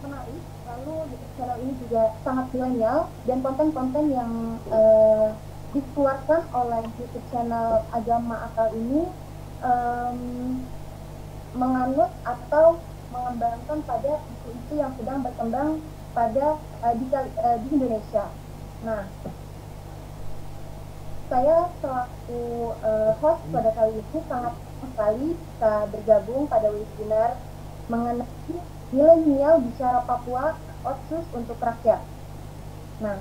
menarik. Lalu YouTube channel ini juga sangat milenial dan konten-konten yang dikeluarkan oleh YouTube channel Agama Akal ini um, menganut atau mengembangkan pada isu-isu yang sedang berkembang pada di Indonesia. Nah, saya selaku host pada kali ini sangat sekali bisa bergabung pada webinar mengenai milenial bicara Papua, Otsus untuk rakyat. Nah,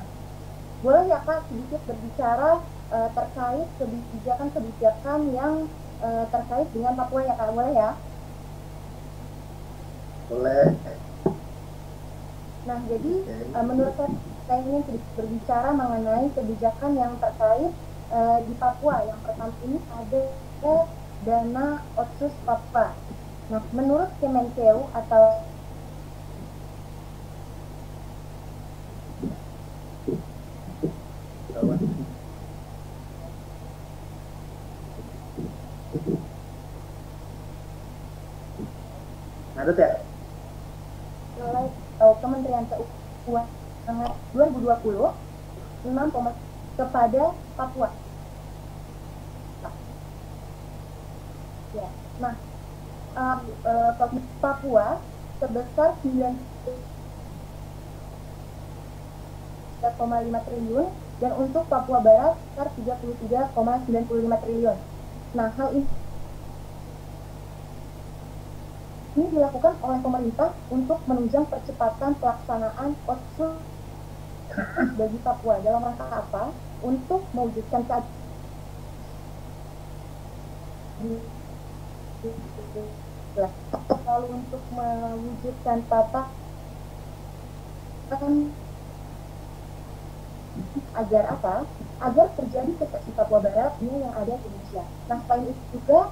boleh ya Kak sedikit berbicara terkait kebijakan-kebijakan yang terkait dengan Papua ya Kak, boleh ya? Boleh. Nah, jadi menurut saya ingin sedikit berbicara mengenai kebijakan yang terkait di Papua. Yang pertama ini ada dana Otsus Papua. Nah, menurut Kemenkeu atau ada ya? Kementerian Keuangan 2020 6, kepada Papua. Ya. Nah, Papua sebesar 9,5 triliun dan untuk Papua Barat sebesar 33,95 triliun. Nah, hal ini dilakukan oleh pemerintah untuk menunjang percepatan pelaksanaan Otsus bagi Papua. Dalam rangka apa? Untuk mewujudkan lalu untuk mewujudkan agar apa? Agar terjadi seperti Papua Barat ini yang ada di Indonesia. Nah, selain itu juga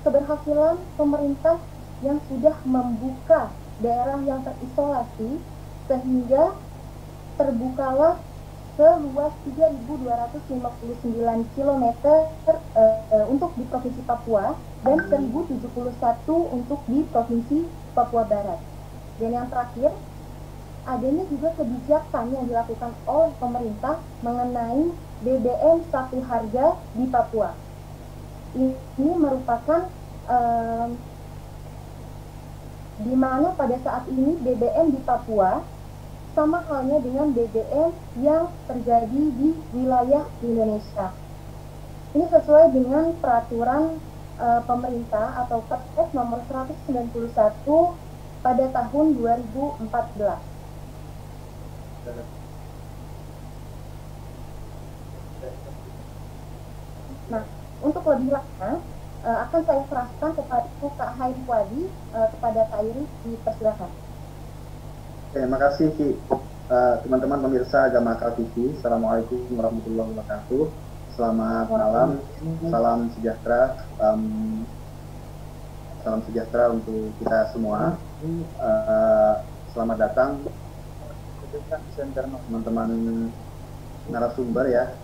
keberhasilan pemerintah yang sudah membuka daerah yang terisolasi sehingga terbukalah seluas 3.259 km untuk di Provinsi Papua dan 1.071 untuk di Provinsi Papua Barat. Dan yang terakhir, adanya juga kebijakan yang dilakukan oleh pemerintah mengenai BBM satu harga di Papua. Ini merupakan di mana pada saat ini BBM di Papua sama halnya dengan BBM yang terjadi di wilayah Indonesia. Ini sesuai dengan peraturan pemerintah atau Perpres nomor 191 pada tahun 2014. Nah, untuk lebih lanjut akan saya serahkan kepada Kak Hairi Wadi, kepada Kak Hairi, dipersilakan. Terima kasih teman-teman pemirsa Agama Akal TV. Assalamualaikum warahmatullahi wabarakatuh. Selamat malam, salam sejahtera, salam sejahtera untuk kita semua. Selamat datang teman-teman narasumber ya.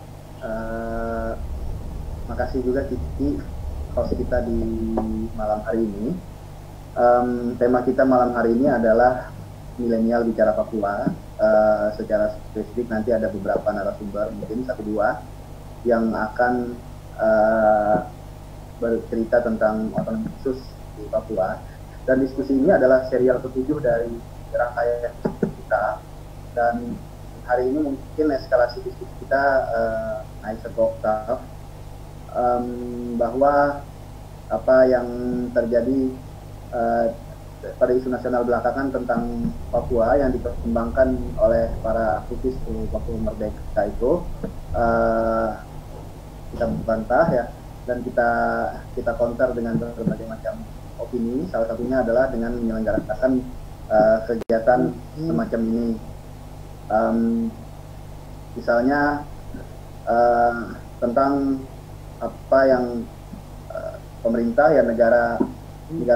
Makasih juga Kiki host kita di malam hari ini. Tema kita malam hari ini adalah milenial bicara Papua. Secara spesifik nanti ada beberapa narasumber, mungkin 1-2 yang akan bercerita tentang otonomi khusus di Papua. Dan diskusi ini adalah serial ke-7 dari rangkaian kita. Dan hari ini mungkin eskalasi diskusi kita naik satu oktav, bahwa apa yang terjadi pada isu nasional belakangan tentang Papua yang dipertimbangkan oleh para aktivis Papua Merdeka itu kita bantah ya, dan kita counter dengan berbagai macam opini. Salah satunya adalah dengan menyelenggarakan kegiatan semacam ini. Misalnya tentang apa yang pemerintah ya negara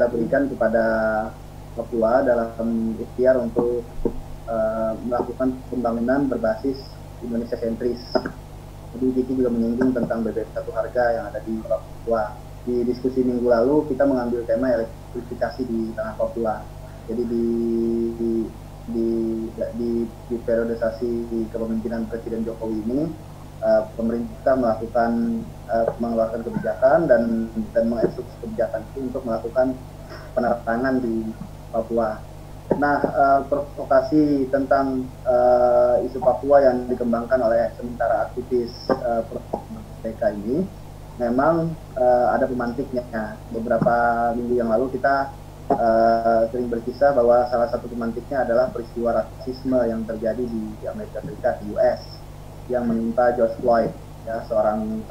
berikan kepada Papua dalam ikhtiar untuk melakukan pembangunan berbasis Indonesia sentris. Jadi Diki juga menyinggung tentang BBM satu harga yang ada di Papua. Di diskusi minggu lalu kita mengambil tema elektrifikasi di tanah Papua. Jadi di, di periodisasi kepemimpinan Presiden Jokowi ini, pemerintah mengeluarkan kebijakan dan mengeksekusi kebijakan itu untuk melakukan penerangan di Papua. Nah, provokasi tentang isu Papua yang dikembangkan oleh sementara aktivis mereka ini memang ada pemantiknya. Beberapa minggu yang lalu kita sering berkisah bahwa salah satu pemantiknya adalah peristiwa rasisme yang terjadi di Amerika Serikat, di US, yang menimpa George Floyd, ya, seorang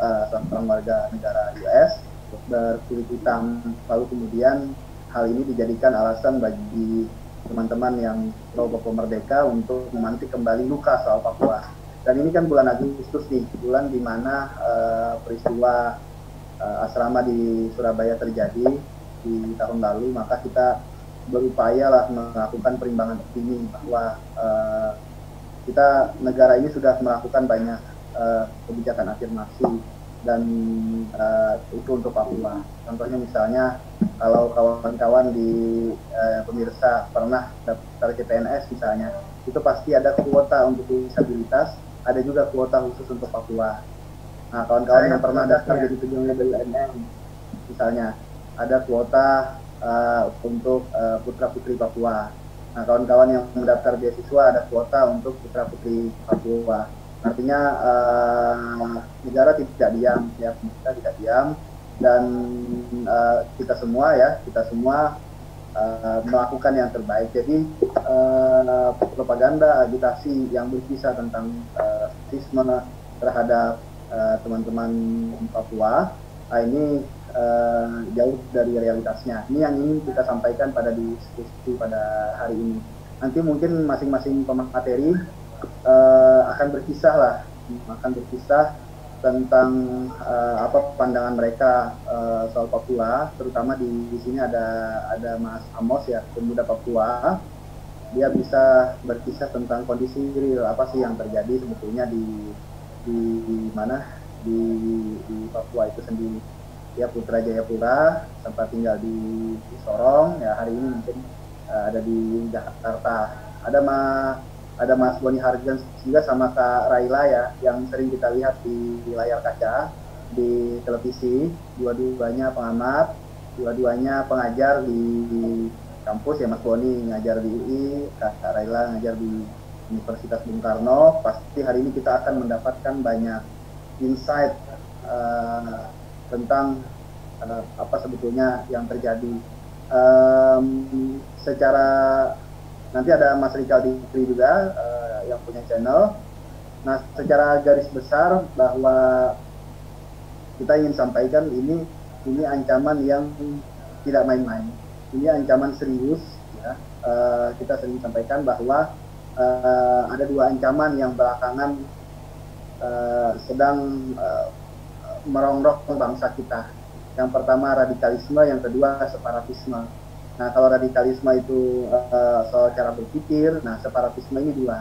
warga negara US berkulit hitam. Lalu kemudian hal ini dijadikan alasan bagi teman-teman yang pro Papua Merdeka untuk memantik kembali luka soal Papua. Dan ini kan bulan Agustus nih, bulan di mana peristiwa asrama di Surabaya terjadi di tahun lalu, maka kita berupaya lah melakukan perimbangan opini bahwa kita negara ini sudah melakukan banyak kebijakan afirmasi dan itu untuk Papua. Contohnya misalnya kalau kawan-kawan di pemirsa pernah daftar CPNS misalnya, itu pasti ada kuota untuk disabilitas, ada juga kuota khusus untuk Papua. Nah, kawan-kawan yang pernah daftar jadi penyelenggara BUMN misalnya, ada kuota untuk putra-putri Papua. Nah, kawan-kawan yang mendaftar beasiswa ada kuota untuk putra-putri Papua. Artinya negara tidak diam, ya, kita tidak diam, dan kita semua melakukan yang terbaik. Jadi propaganda, agitasi yang berkisah tentang rasisme terhadap teman-teman Papua, ini jauh dari realitasnya. Ini yang ingin kita sampaikan pada diskusi pada hari ini. Nanti mungkin masing-masing pemateri akan berkisah tentang apa pandangan mereka soal Papua. Terutama di sini ada Mas Amos, ya, pemuda Papua. Dia bisa berkisah tentang kondisi real apa sih yang terjadi sebetulnya di mana di Papua itu sendiri. Dia putra Jayapura, sempat tinggal di Sorong, ya, hari ini mungkin ada di Jakarta. Ada Mas Boni Hargens juga sama Kak Raila, ya, yang sering kita lihat di layar kaca di televisi. Dua-duanya pengamat, dua-duanya pengajar di kampus, ya. Mas Boni ngajar di UI, Kak Raila ngajar di Universitas Bung Karno. Pasti hari ini kita akan mendapatkan banyak insight tentang apa sebetulnya yang terjadi. Secara nanti ada Mas Rikal Dikri juga yang punya channel. Nah, secara garis besar bahwa kita ingin sampaikan ini ancaman yang tidak main-main. Ini ancaman serius, ya. Kita sering sampaikan bahwa ada dua ancaman yang belakangan sedang merongrok bangsa kita. Yang pertama radikalisme, yang kedua separatisme. Nah, kalau radikalisme itu soal cara berpikir, nah separatisme ini dua.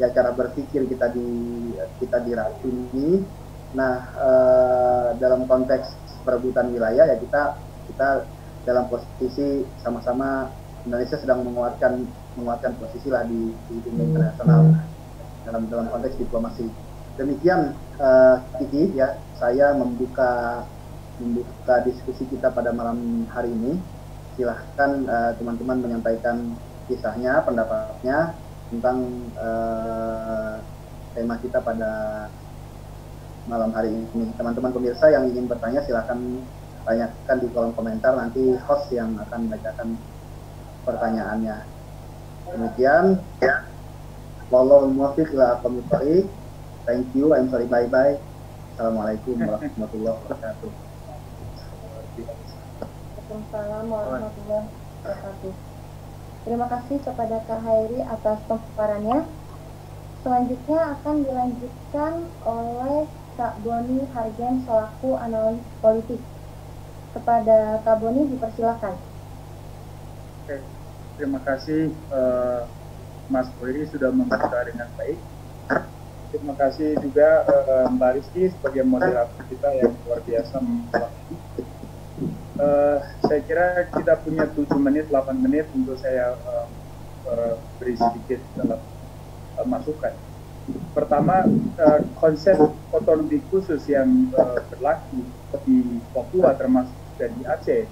Ya, cara berpikir kita diracuni. Nah, dalam konteks perebutan wilayah, ya kita dalam posisi sama-sama Indonesia sedang menguatkan posisi lah di dunia internasional dalam konteks diplomasi. Demikian Kiki, ya, saya membuka diskusi kita pada malam hari ini. Silahkan teman-teman menyampaikan kisahnya, pendapatnya tentang tema kita pada malam hari ini. Teman-teman pemirsa yang ingin bertanya silahkan tanyakan di kolom komentar, nanti host yang akan membacakan pertanyaannya. Demikian, ya. Wallahul muwaffiq ila aqwamit thoriq. Thank you, I'm sorry, bye-bye. Assalamualaikum warahmatullahi wabarakatuh. Waalaikumsalam warahmatullahi wabarakatuh. Terima kasih kepada Kak Hairi atas pemaparannya. Selanjutnya akan dilanjutkan oleh Kak Boni Hargens selaku analis politik. Kepada Kak Boni dipersilakan. Oke, terima kasih Mas Hairi sudah membuka dengan baik. Terima kasih juga Mbak Rizky sebagai moderator kita yang luar biasa. Saya kira kita punya 7 menit, 8 menit untuk saya beri sedikit masukan. Pertama, konsep otonomi khusus yang berlaku di Papua termasuk dan di Aceh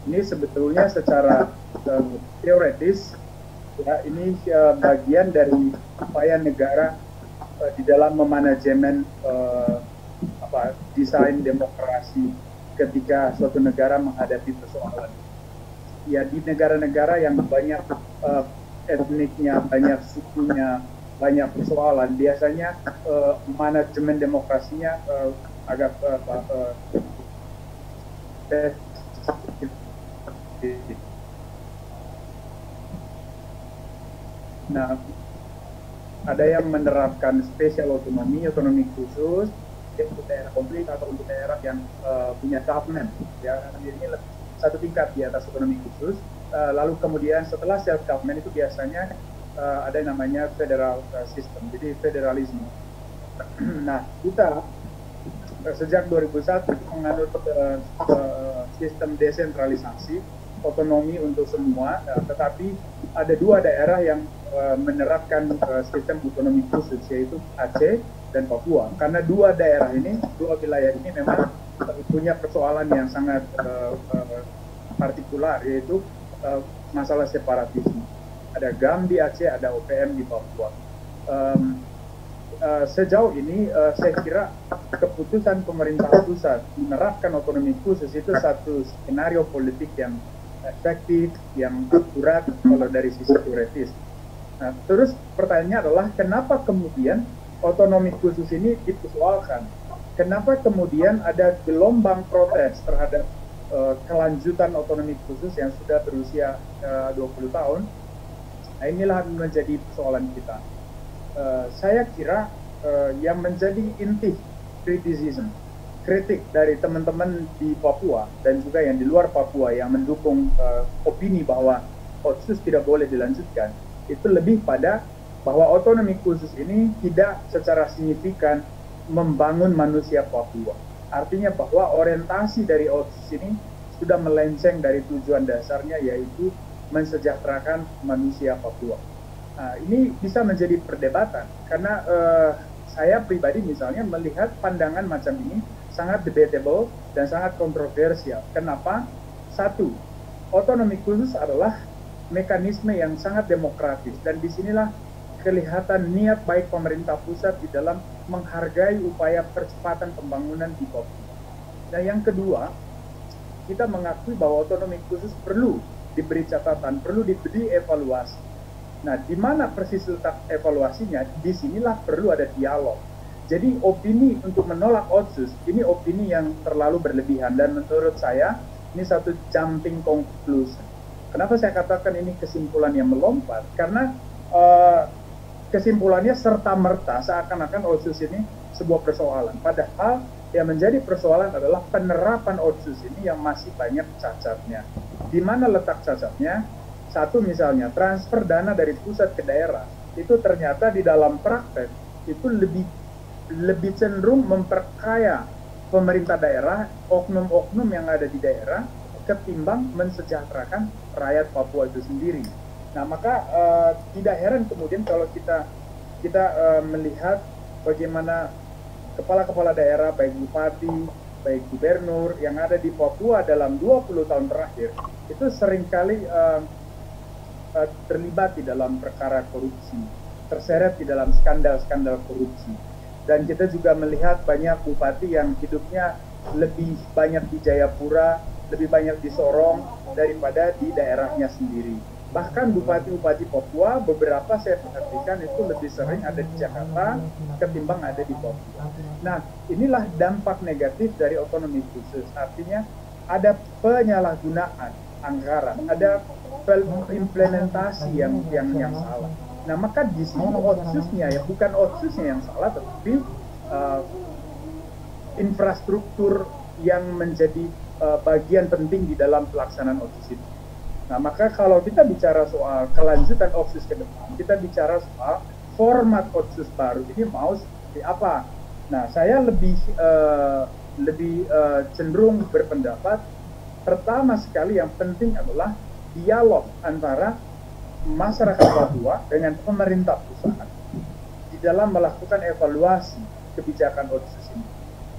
ini sebetulnya secara teoretis ya ini bagian dari upaya negara di dalam memanajemen desain demokrasi ketika suatu negara menghadapi persoalan. Ya di negara-negara yang banyak etniknya, banyak sukunya, banyak persoalan, biasanya manajemen demokrasinya agak nah, ada yang menerapkan spesial otonomi khusus untuk daerah konflik atau untuk daerah yang punya government, ya ini satu tingkat di atas otonomi khusus. Lalu kemudian setelah self government itu biasanya ada yang namanya federal system, jadi federalisme. Nah, kita sejak 2001 menganut sistem desentralisasi, otonomi untuk semua, tetapi ada dua daerah yang menerapkan sistem otonomi khusus, yaitu Aceh dan Papua. Karena dua daerah ini, dua wilayah ini memang punya persoalan yang sangat partikular, yaitu masalah separatisme. Ada GAM di Aceh, ada OPM di Papua. Sejauh ini saya kira keputusan pemerintah pusat menerapkan otonomi khusus itu satu skenario politik yang efektif, yang akurat kalau dari sisi teoretis. Nah, terus pertanyaannya adalah kenapa kemudian otonomi khusus ini dipersoalkan? Kenapa kemudian ada gelombang protes terhadap kelanjutan otonomi khusus yang sudah berusia 20 tahun? Nah, inilah menjadi persoalan kita. Saya kira yang menjadi inti kritik dari teman-teman di Papua dan juga yang di luar Papua yang mendukung opini bahwa otsus tidak boleh dilanjutkan, itu lebih pada bahwa otonomi khusus ini tidak secara signifikan membangun manusia Papua. Artinya bahwa orientasi dari otsus ini sudah melenceng dari tujuan dasarnya, yaitu mensejahterakan manusia Papua. Nah, ini bisa menjadi perdebatan karena saya pribadi misalnya melihat pandangan macam ini sangat debatable dan sangat kontroversial. Kenapa? Satu, otonomi khusus adalah mekanisme yang sangat demokratis dan disinilah kelihatan niat baik pemerintah pusat di dalam menghargai upaya percepatan pembangunan di Papua. Nah, yang kedua, kita mengakui bahwa otonomi khusus perlu diberi catatan, perlu diberi evaluasi. Nah, di mana persis letak evaluasinya? Disinilah perlu ada dialog. Jadi opini untuk menolak otsus ini opini yang terlalu berlebihan dan menurut saya ini satu jumping conclusion. Kenapa saya katakan ini kesimpulan yang melompat? Karena kesimpulannya serta-merta seakan-akan otsus ini sebuah persoalan. Padahal yang menjadi persoalan adalah penerapan otsus ini yang masih banyak cacatnya. Di mana letak cacatnya? Satu misalnya transfer dana dari pusat ke daerah itu ternyata di dalam praktek itu lebih cenderung memperkaya pemerintah daerah, oknum-oknum yang ada di daerah ketimbang mensejahterakan rakyat Papua itu sendiri. Nah, maka tidak heran kemudian kalau kita melihat bagaimana kepala-kepala daerah, baik bupati, baik gubernur yang ada di Papua dalam 20 tahun terakhir itu seringkali terlibat di dalam perkara korupsi, terseret di dalam skandal-skandal korupsi. Dan kita juga melihat banyak bupati yang hidupnya lebih banyak di Jayapura, lebih banyak di Sorong daripada di daerahnya sendiri. Bahkan bupati-bupati Papua beberapa saya perhatikan itu lebih sering ada di Jakarta ketimbang ada di Papua. Nah, inilah dampak negatif dari otonomi khusus. Artinya ada penyalahgunaan anggaran, ada implementasi yang salah. Nah, maka di sini otsusnya ya bukan otsusnya yang salah, tetapi infrastruktur yang menjadi bagian penting di dalam pelaksanaan otsus itu. Nah, maka kalau kita bicara soal kelanjutan otsus ke depan, kita bicara soal format otsus baru ini mau seperti apa. Nah, saya lebih cenderung berpendapat pertama sekali yang penting adalah dialog antara masyarakat Papua dengan pemerintah pusat di dalam melakukan evaluasi kebijakan Otsus ini.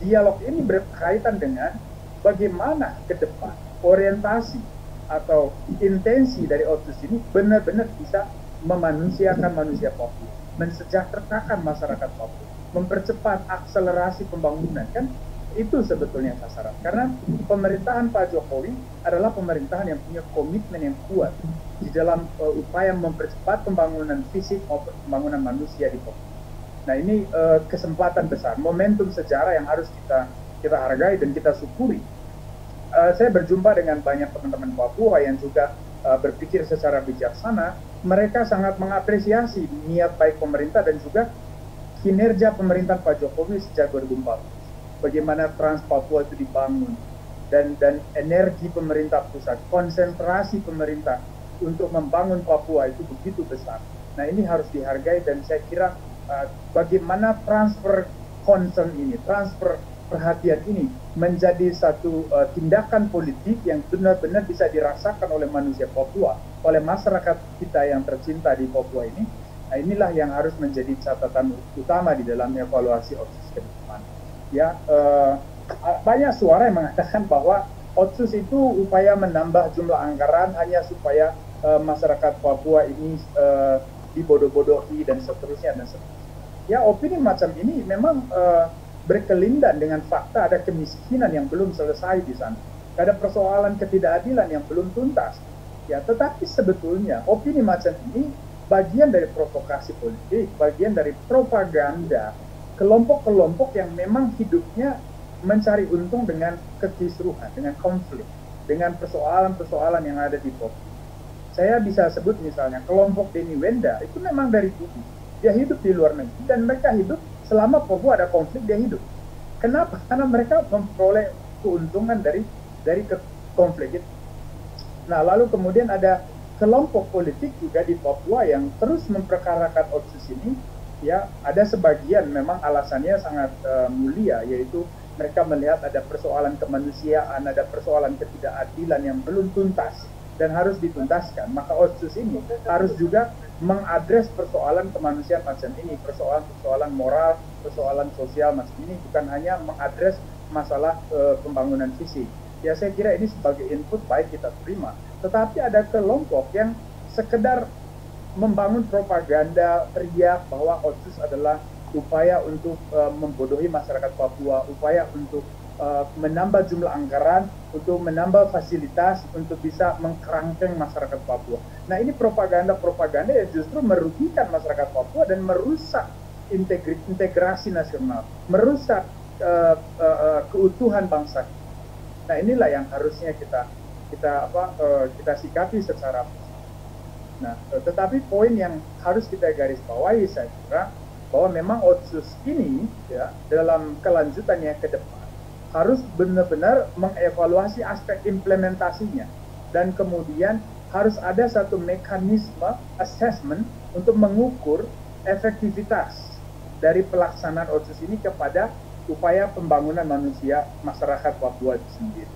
Dialog ini berkaitan dengan bagaimana ke depan orientasi atau intensi dari Otsus ini benar-benar bisa memanusiakan manusia Papua, mensejahterakan masyarakat Papua, mempercepat akselerasi pembangunan. Kan itu sebetulnya sasaran, karena pemerintahan Pak Jokowi adalah pemerintahan yang punya komitmen yang kuat di dalam upaya mempercepat pembangunan fisik maupun pembangunan manusia di Papua. Nah, ini kesempatan besar, momentum sejarah yang harus kita hargai dan kita syukuri. Saya berjumpa dengan banyak teman-teman Papua yang juga berpikir secara bijaksana. Mereka sangat mengapresiasi niat baik pemerintah dan juga kinerja pemerintahan Pak Jokowi sejak 2014. Bagaimana Trans Papua itu dibangun, dan energi pemerintah pusat, konsentrasi pemerintah untuk membangun Papua itu begitu besar. Nah, ini harus dihargai, dan saya kira bagaimana transfer concern ini, transfer perhatian ini menjadi satu tindakan politik yang benar-benar bisa dirasakan oleh manusia Papua, oleh masyarakat kita yang tercinta di Papua ini. Nah, inilah yang harus menjadi catatan utama di dalam evaluasi Otsus ke depan. Ya, banyak suara yang mengatakan bahwa Otsus itu upaya menambah jumlah anggaran hanya supaya masyarakat Papua ini dibodoh-bodohi dan seterusnya dan seterusnya. Ya, opini macam ini memang berkelindan dengan fakta ada kemiskinan yang belum selesai di sana, ada persoalan ketidakadilan yang belum tuntas. Ya, tetapi sebetulnya opini macam ini bagian dari provokasi politik, bagian dari propaganda kelompok-kelompok yang memang hidupnya mencari untung dengan kekisruhan, dengan konflik, dengan persoalan-persoalan yang ada di Papua. Saya bisa sebut misalnya kelompok Denny Wenda itu memang dari dulu dia hidup di luar negeri, dan mereka hidup selama Papua ada konflik, dia hidup. Kenapa? Karena mereka memperoleh keuntungan dari konflik itu. Nah, lalu kemudian ada kelompok politik juga di Papua yang terus memperkarakan Otsus ini. Ya, ada sebagian memang alasannya sangat mulia, yaitu mereka melihat ada persoalan kemanusiaan, ada persoalan ketidakadilan yang belum tuntas dan harus dituntaskan. Maka Otsus ini harus juga mengadres persoalan kemanusiaan macam ini, persoalan moral, persoalan sosial macam ini, bukan hanya mengadres masalah pembangunan fisik. Ya, saya kira ini sebagai input baik kita terima. Tetapi ada kelompok yang sekedar membangun propaganda, teriak bahwa Otsus adalah upaya untuk membodohi masyarakat Papua, upaya untuk menambah jumlah anggaran, untuk menambah fasilitas, untuk bisa mengkerangkeng masyarakat Papua. Nah, ini propaganda yang justru merugikan masyarakat Papua dan merusak integrasi nasional, merusak keutuhan bangsa. Nah, inilah yang harusnya kita sikapi secara. Nah, tetapi poin yang harus kita garis bawahi saya kira bahwa memang Otsus ini ya dalam kelanjutannya ke depan harus benar-benar mengevaluasi aspek implementasinya, dan kemudian harus ada satu mekanisme assessment untuk mengukur efektivitas dari pelaksanaan Otsus ini kepada upaya pembangunan manusia masyarakat Papua itu sendiri.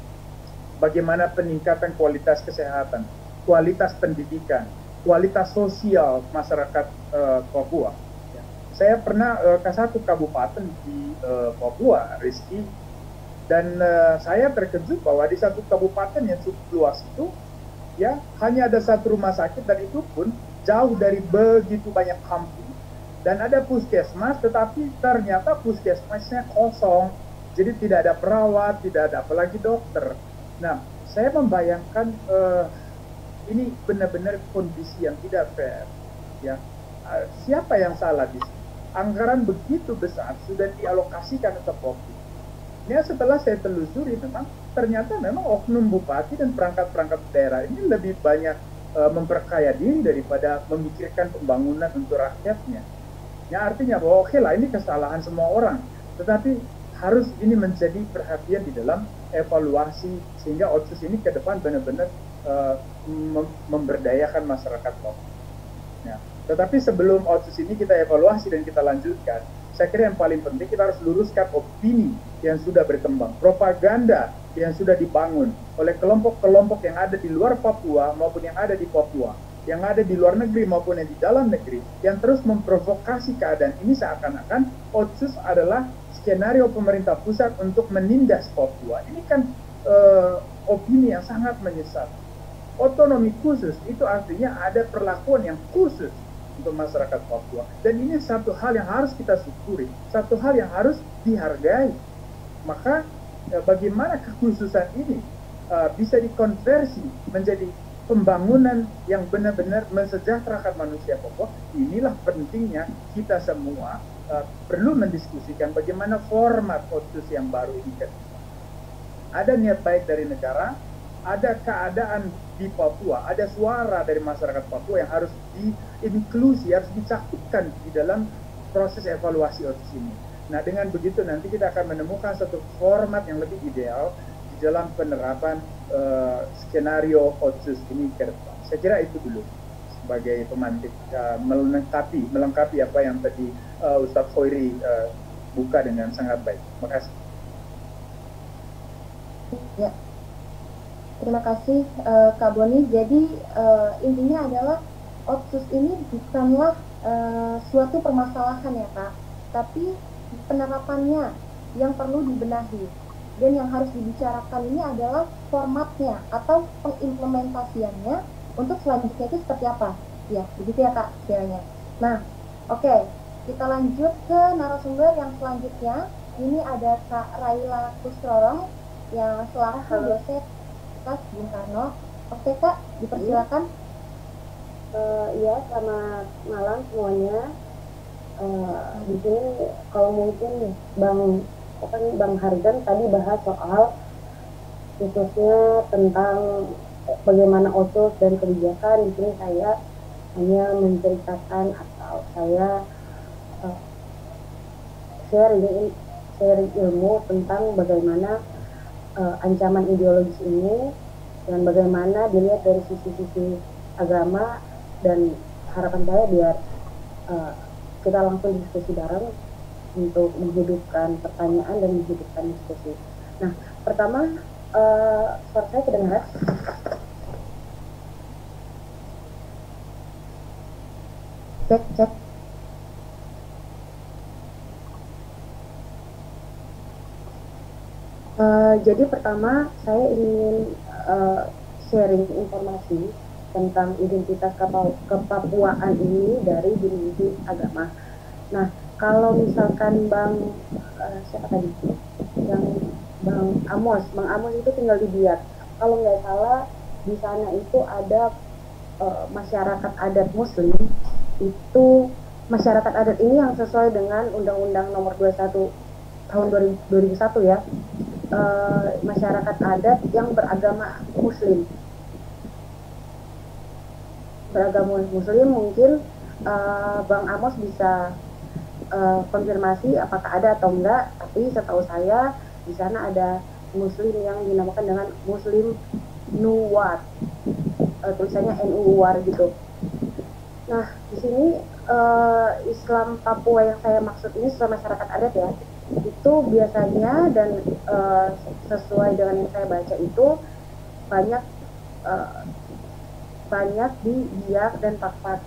Bagaimana peningkatan kualitas kesehatan, kualitas pendidikan, kualitas sosial masyarakat Papua. Ya. Saya pernah ke satu kabupaten di Papua, Rizky, dan saya terkejut bahwa di satu kabupaten yang cukup luas itu, ya hanya ada satu rumah sakit, dan itu pun jauh dari begitu banyak kampung. Dan ada puskesmas, tetapi ternyata puskesmasnya kosong, jadi tidak ada perawat, tidak ada apalagi dokter. Nah, saya membayangkan ini benar-benar kondisi yang tidak fair. Ya, siapa yang salah di sini? Anggaran begitu besar sudah dialokasikan untuk Papua. Ya, setelah saya telusuri memang ternyata memang oknum bupati dan perangkat-perangkat daerah ini lebih banyak memperkaya diri daripada memikirkan pembangunan untuk rakyatnya. Ya, artinya bahwa oke lah, ini kesalahan semua orang, tetapi harus ini menjadi perhatian di dalam evaluasi sehingga Otsus ini ke depan benar-benar memberdayakan masyarakat Papua. Ya. Tetapi sebelum Otsus ini kita evaluasi dan kita lanjutkan, saya kira yang paling penting kita harus luruskan opini yang sudah berkembang, propaganda yang sudah dibangun oleh kelompok-kelompok yang ada di luar Papua maupun yang ada di Papua, yang ada di luar negeri maupun yang di dalam negeri yang terus memprovokasi keadaan ini seakan-akan Otsus adalah skenario pemerintah pusat untuk menindas Papua. Ini kan opini yang sangat menyesat. Otonomi khusus itu artinya ada perlakuan yang khusus untuk masyarakat Papua. Dan ini satu hal yang harus kita syukuri, satu hal yang harus dihargai. Maka bagaimana kekhususan ini bisa dikonversi menjadi pembangunan yang benar-benar mensejahterakan manusia Papua. Inilah pentingnya kita semua perlu mendiskusikan bagaimana format Otsus yang baru ini kan. Ada niat baik dari negara, ada keadaan di Papua, ada suara dari masyarakat Papua yang harus diinklusi, harus dicakupkan di dalam proses evaluasi Otsus ini. Nah, dengan begitu nanti kita akan menemukan satu format yang lebih ideal di dalam penerapan skenario Otsus ini ke depan. Saya kira itu dulu sebagai pemantik, melengkapi apa yang tadi Ustadz Khoiri buka dengan sangat baik. Terima kasih. Ya. Terima kasih Kak Boni. Jadi intinya adalah Otsus ini bukanlah suatu permasalahan ya Kak, tapi penerapannya yang perlu dibenahi. Dan yang harus dibicarakan ini adalah formatnya atau pengimplementasiannya untuk selanjutnya itu seperti apa. Ya, begitu ya Kak kiranya. Nah, oke, kita lanjut ke narasumber yang selanjutnya. Ini ada Kak Raila Kusrorong yang selaku dosen Bung Karno. Oke Kak, dipersilakan. Ya, selamat malam semuanya. Di sini kalau mungkin Bang Hargan tadi bahas soal khususnya tentang bagaimana Otsus dan kebijakan. Di sini saya hanya menceritakan atau saya sharing ilmu tentang bagaimana ancaman ideologis ini dan bagaimana dilihat dari sisi-sisi agama, dan harapan saya biar kita langsung diskusi bareng untuk menghidupkan pertanyaan dan menghidupkan diskusi. Nah, pertama suara saya kedengaran? Cek. Jadi pertama saya ingin sharing informasi tentang identitas kepapuaan ini dari dimensi agama. Nah, kalau misalkan siapa tadi? Yang Bang Amos itu tinggal di Biak. Kalau nggak salah di sana itu ada masyarakat adat Muslim. Itu masyarakat adat ini yang sesuai dengan Undang-Undang Nomor 21 tahun 2001 ya. Masyarakat adat yang beragama Muslim. Mungkin Bang Amos bisa konfirmasi apakah ada atau enggak, tapi setahu saya di sana ada Muslim yang dinamakan dengan Muslim Nuwar, tulisannya NU-War gitu. Nah, di sini Islam Papua yang saya maksud ini Islam masyarakat adat ya, itu biasanya dan sesuai dengan yang saya baca itu banyak di Biak dan Pakpak.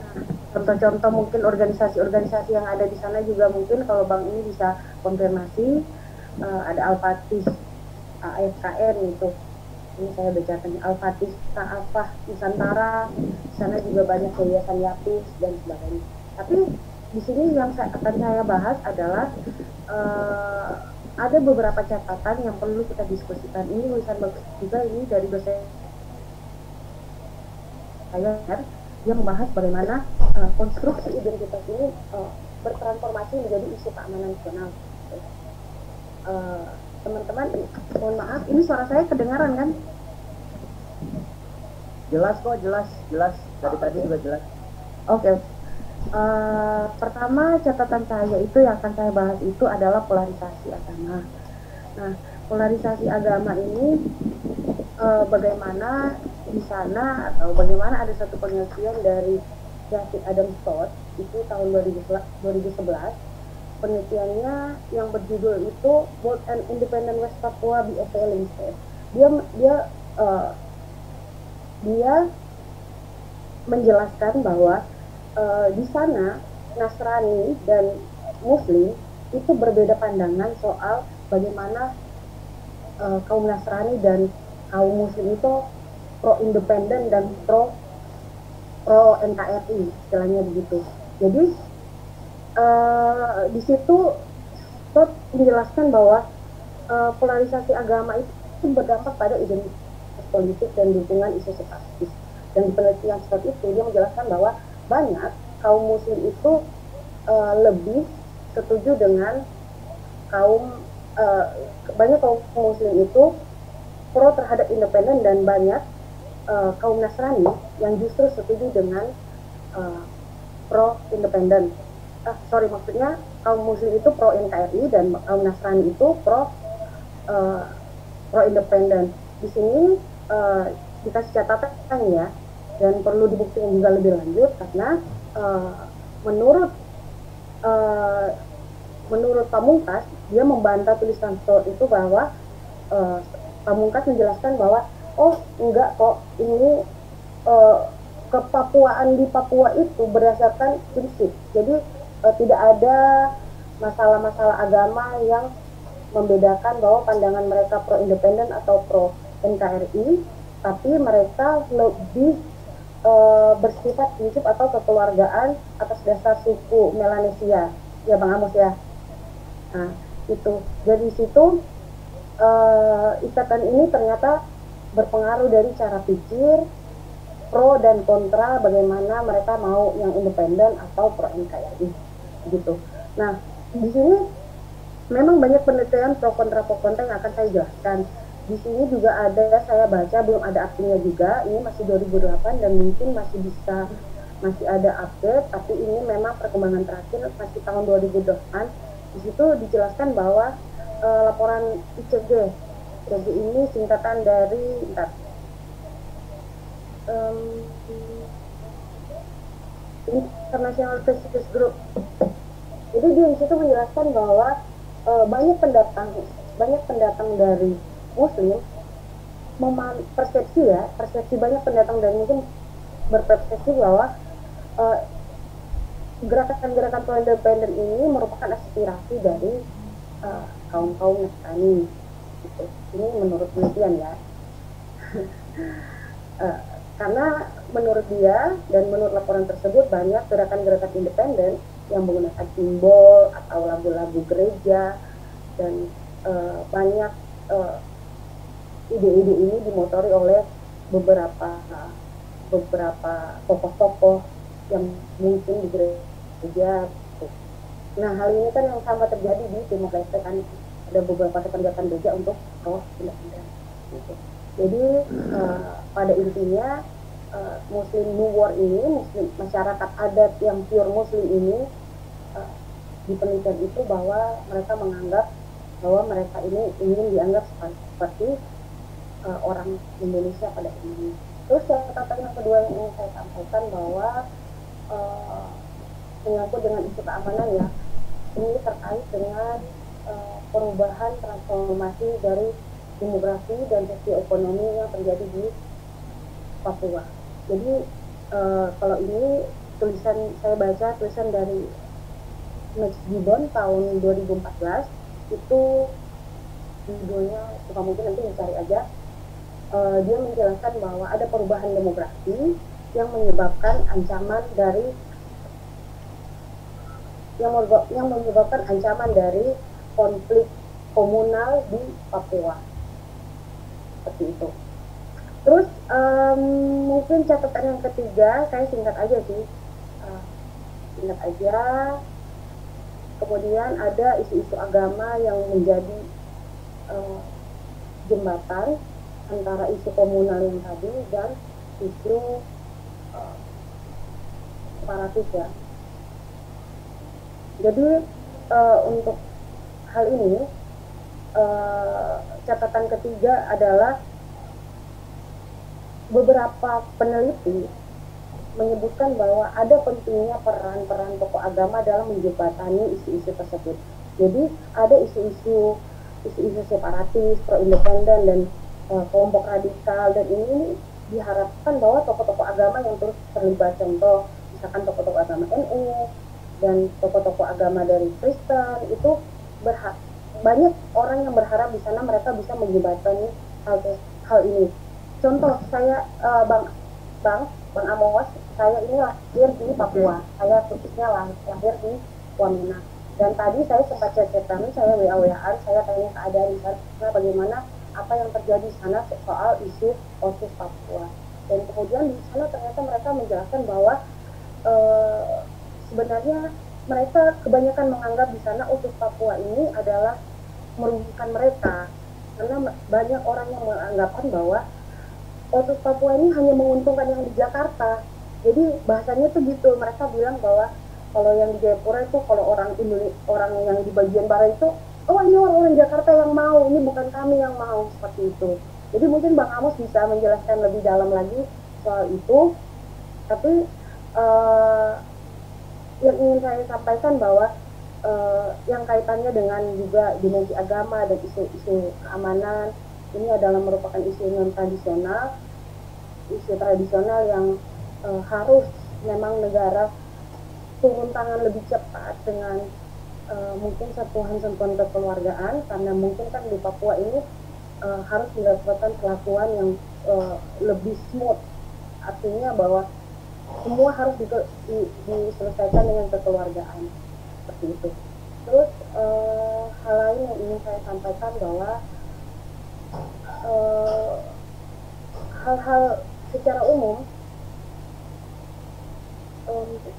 Nah, contoh-contoh mungkin organisasi-organisasi yang ada di sana juga mungkin kalau Bang ini bisa konfirmasi, ada Al-Fatih, AFKN itu. Ini saya bacakan Al-Fatih, Ta'afah, Nusantara. Di sana juga banyak yayasan Yapis dan sebagainya. Tapi di sini yang akan saya bahas adalah ada beberapa catatan yang perlu kita diskusikan. Ini tulisan bagus juga ini dari dosen saya yang membahas bagaimana konstruksi identitas ini bertransformasi menjadi isu keamanan nasional. Teman-teman, mohon maaf, ini suara saya kedengaran kan? Jelas kok, jelas. Dari tadi juga jelas. Oke. Pertama catatan saya itu yang akan saya bahas itu adalah polarisasi agama. Nah, polarisasi agama ini bagaimana di sana atau bagaimana ada satu penelitian dari David Adam Stott itu tahun 2011. Penelitiannya yang berjudul itu Bold and Independent West Papua be a Failing State. Dia menjelaskan bahwa di sana Nasrani dan Muslim itu berbeda pandangan soal bagaimana kaum Nasrani dan kaum Muslim itu pro independen dan pro NKRI, istilahnya begitu. Jadi di situ Scott menjelaskan bahwa polarisasi agama itu berdampak pada identitas politik dan dukungan isu separatis. Dan di penelitian Scott itu dia menjelaskan bahwa banyak kaum Muslim itu lebih setuju dengan banyak kaum Muslim itu pro terhadap independen dan banyak kaum Nasrani yang justru setuju dengan pro independen. Maksudnya kaum Muslim itu pro NKRI dan kaum Nasrani itu pro independen. Di sini dikasih catatan ya, dan perlu dibuktikan juga lebih lanjut karena menurut Pamungkas, dia membantah tulisan Scott itu bahwa Pamungkas menjelaskan bahwa enggak kok, ini kepapuaan di Papua itu berdasarkan prinsip. Jadi tidak ada masalah-masalah agama yang membedakan bahwa pandangan mereka pro independen atau pro NKRI, tapi mereka lebih bersifat prinsip atau kekeluargaan atas dasar suku Melanesia, ya Bang Amos ya. Nah itu, dari situ ikatan ini ternyata berpengaruh dari cara pikir pro dan kontra, bagaimana mereka mau yang independen atau pro NKRI gitu. Nah di sini memang banyak penelitian pro kontra yang akan saya jelaskan. Di sini juga ada, saya baca belum ada artinya juga, ini masih 2008 dan mungkin masih ada update, tapi ini memang perkembangan terakhir masih tahun 2008. Di situ dijelaskan bahwa laporan ICG ini singkatan dari International Crisis Group. Jadi dia di situ menjelaskan bahwa banyak pendatang dari Muslim persepsi banyak pendatang dari Muslim berpersepsi bahwa gerakan-gerakan pro independen ini merupakan aspirasi dari kaum-kaum Nasrani. Gitu. Ini menurut penelitian ya. Karena menurut dia dan menurut laporan tersebut banyak gerakan-gerakan independen yang menggunakan simbol atau lagu-lagu gereja dan banyak ide-ide ini dimotori oleh beberapa tokoh-tokoh yang mungkin di gereja. Nah hal ini kan yang sama terjadi di Timor Leste, kan ada beberapa kegiatan gereja untuk independen. Gitu. Jadi pada intinya Muslim New World ini, masyarakat adat yang pure Muslim ini di penelitian itu bahwa mereka menganggap bahwa mereka ini ingin dianggap seperti orang Indonesia pada ini. Terus catatan yang kedua yang ingin saya sampaikan bahwa menyangkut dengan isu keamanan ya, ini terkait dengan perubahan transformasi dari demografi dan sosioekonomi yang terjadi di Papua. Jadi kalau ini saya baca tulisan dari Max Gibbon tahun 2014, itu judulnya, suka mungkin nanti dicari aja. Dia menjelaskan bahwa ada perubahan demografi yang menyebabkan ancaman dari konflik komunal di Papua. Seperti itu. Terus mungkin catatan yang ketiga, saya singkat aja sih. Kemudian ada isu-isu agama yang menjadi jembatan antara isu komunal yang tadi dan isu separatis ya. Jadi untuk hal ini catatan ketiga adalah beberapa peneliti menyebutkan bahwa ada pentingnya peran tokoh agama dalam menjembatani isu-isu tersebut. Jadi ada isu-isu separatis, pro independen dan kelompok radikal, dan ini diharapkan bahwa tokoh-tokoh agama yang terus terlibat, contoh misalkan tokoh-tokoh agama NU dan tokoh-tokoh agama dari Kristen itu banyak orang yang berharap di sana mereka bisa menjembatani hal ini. Contoh saya Bang Amos, saya ini lahir di Papua, saya khususnya lahir di Wamena. Dan tadi saya sempat chat-chatan, saya WA-WA-an, saya tanya keadaan di sana bagaimana, apa yang terjadi di sana soal isu OSIS Papua. Dan kemudian di sana ternyata mereka menjelaskan bahwa sebenarnya mereka kebanyakan menganggap di sana OSIS Papua ini adalah merugikan mereka, karena banyak orang yang menganggapan bahwa OSIS Papua ini hanya menguntungkan yang di Jakarta. Jadi bahasanya tuh gitu, mereka bilang bahwa kalau yang di Jayapura itu, kalau orang yang di bagian barat itu, oh ini orang-orang Jakarta yang mau, ini bukan kami yang mau, seperti itu. Jadi mungkin Bang Amos bisa menjelaskan lebih dalam lagi soal itu. Tapi yang ingin saya sampaikan bahwa yang kaitannya dengan juga dimensi agama dan isu-isu keamanan, ini adalah merupakan isu non tradisional, isu tradisional yang harus memang negara turun tangan lebih cepat dengan mungkin sentuhan-sentuhan kekeluargaan, karena mungkin kan di Papua ini harus mendapatkan perlakuan yang lebih smooth, artinya bahwa semua harus diselesaikan dengan kekeluargaan, seperti itu. Terus hal lain yang ingin saya sampaikan bahwa hal-hal secara umum,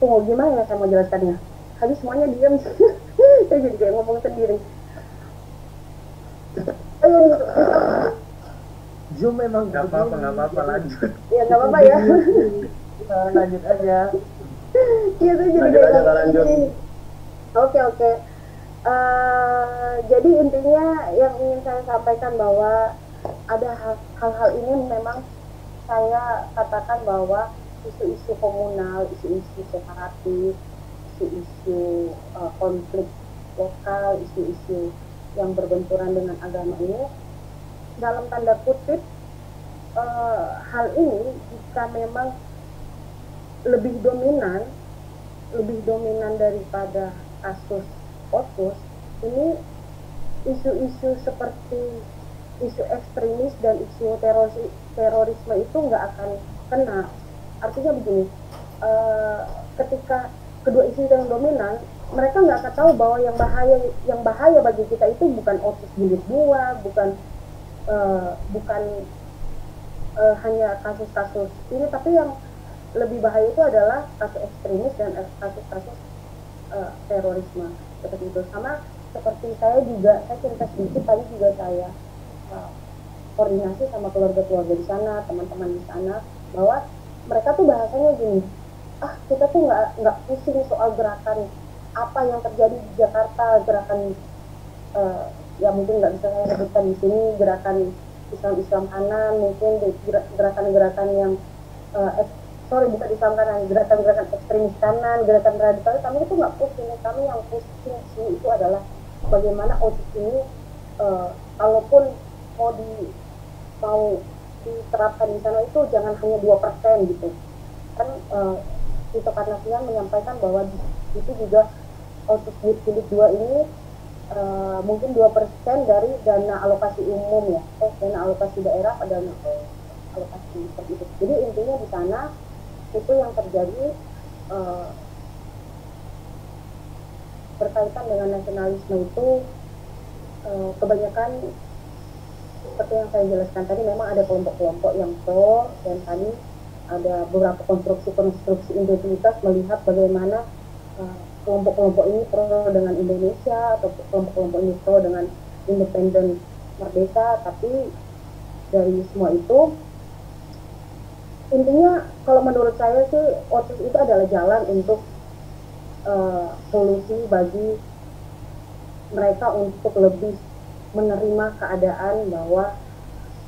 tunggu gimana ya saya mau jelaskannya, habis semuanya diam. Saya jadi kayak ngomong sendiri. Zoom memang nggak apa-apa lanjut. Ya nggak apa-apa ya. Lanjut aja. Iya, saya jadi lanjut. Oke. Jadi intinya yang ingin saya sampaikan bahwa ada hal-hal ini memang saya katakan bahwa isu-isu komunal, isu-isu separatis, isu-isu konflik lokal, isu-isu yang berbenturan dengan agama ini, dalam tanda kutip, hal ini jika memang lebih dominan daripada kasus OSIS, ini isu-isu seperti isu ekstremis dan isu terorisme itu nggak akan kena. Artinya begini, ketika kedua isu yang dominan, mereka nggak akan tahu bahwa yang bahaya bagi kita itu bukan OSIS jilid 2, bukan hanya kasus-kasus ini, tapi yang lebih bahaya itu adalah kasus ekstremis dan kasus-kasus terorisme, seperti itu. Sama seperti saya cerita sedikit tadi juga, saya koordinasi sama keluarga-keluarga di sana, teman-teman di sana, bahwa mereka tuh bahasanya gini, kita tuh nggak pusing soal gerakan apa yang terjadi di Jakarta, gerakan ya mungkin nggak bisa saya sebutkan di sini, gerakan Islam kanan, mungkin gerakan-gerakan yang bukan Islam kanan, gerakan-gerakan ekstremis kanan, gerakan radikal. Kami itu nggak pusing, kami yang pusing sih itu adalah bagaimana OSIS ini kalaupun mau diterapkan di sana itu jangan hanya 2% gitu kan. Tito Karnavian menyampaikan bahwa itu juga OSIS jilid 2 ini mungkin 2% dari dana alokasi umum ya, dana alokasi daerah pada alokasi seperti itu. Jadi intinya di sana itu yang terjadi berkaitan dengan nasionalisme itu kebanyakan seperti yang saya jelaskan tadi, memang ada kelompok-kelompok yang pro, dan tadi ada beberapa konstruksi identitas melihat bagaimana kelompok-kelompok ini pro dengan Indonesia atau kelompok-kelompok ini pro dengan independen merdeka. Tapi dari semua itu intinya kalau menurut saya sih OSIS itu adalah jalan untuk solusi bagi mereka untuk lebih menerima keadaan bahwa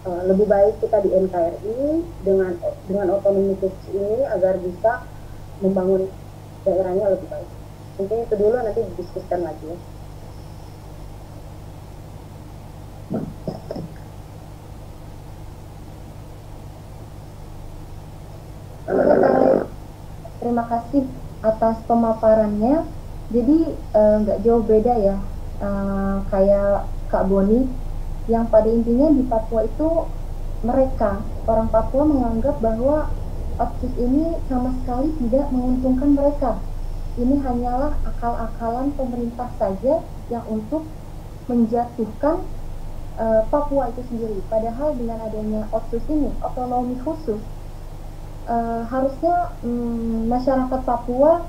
lebih baik kita di NKRI dengan otonomi khusus ini agar bisa membangun daerahnya lebih baik. Mungkin itu dulu, nanti didiskusikan lagi ya. terima kasih atas pemaparannya. Jadi nggak jauh beda ya, kayak Kak Boni, yang pada intinya di Papua itu mereka, orang Papua menganggap bahwa Otsus ini sama sekali tidak menguntungkan mereka. Ini hanyalah akal-akalan pemerintah saja yang untuk menjatuhkan Papua itu sendiri. Padahal dengan adanya Otsus ini, otonomi khusus, harusnya masyarakat Papua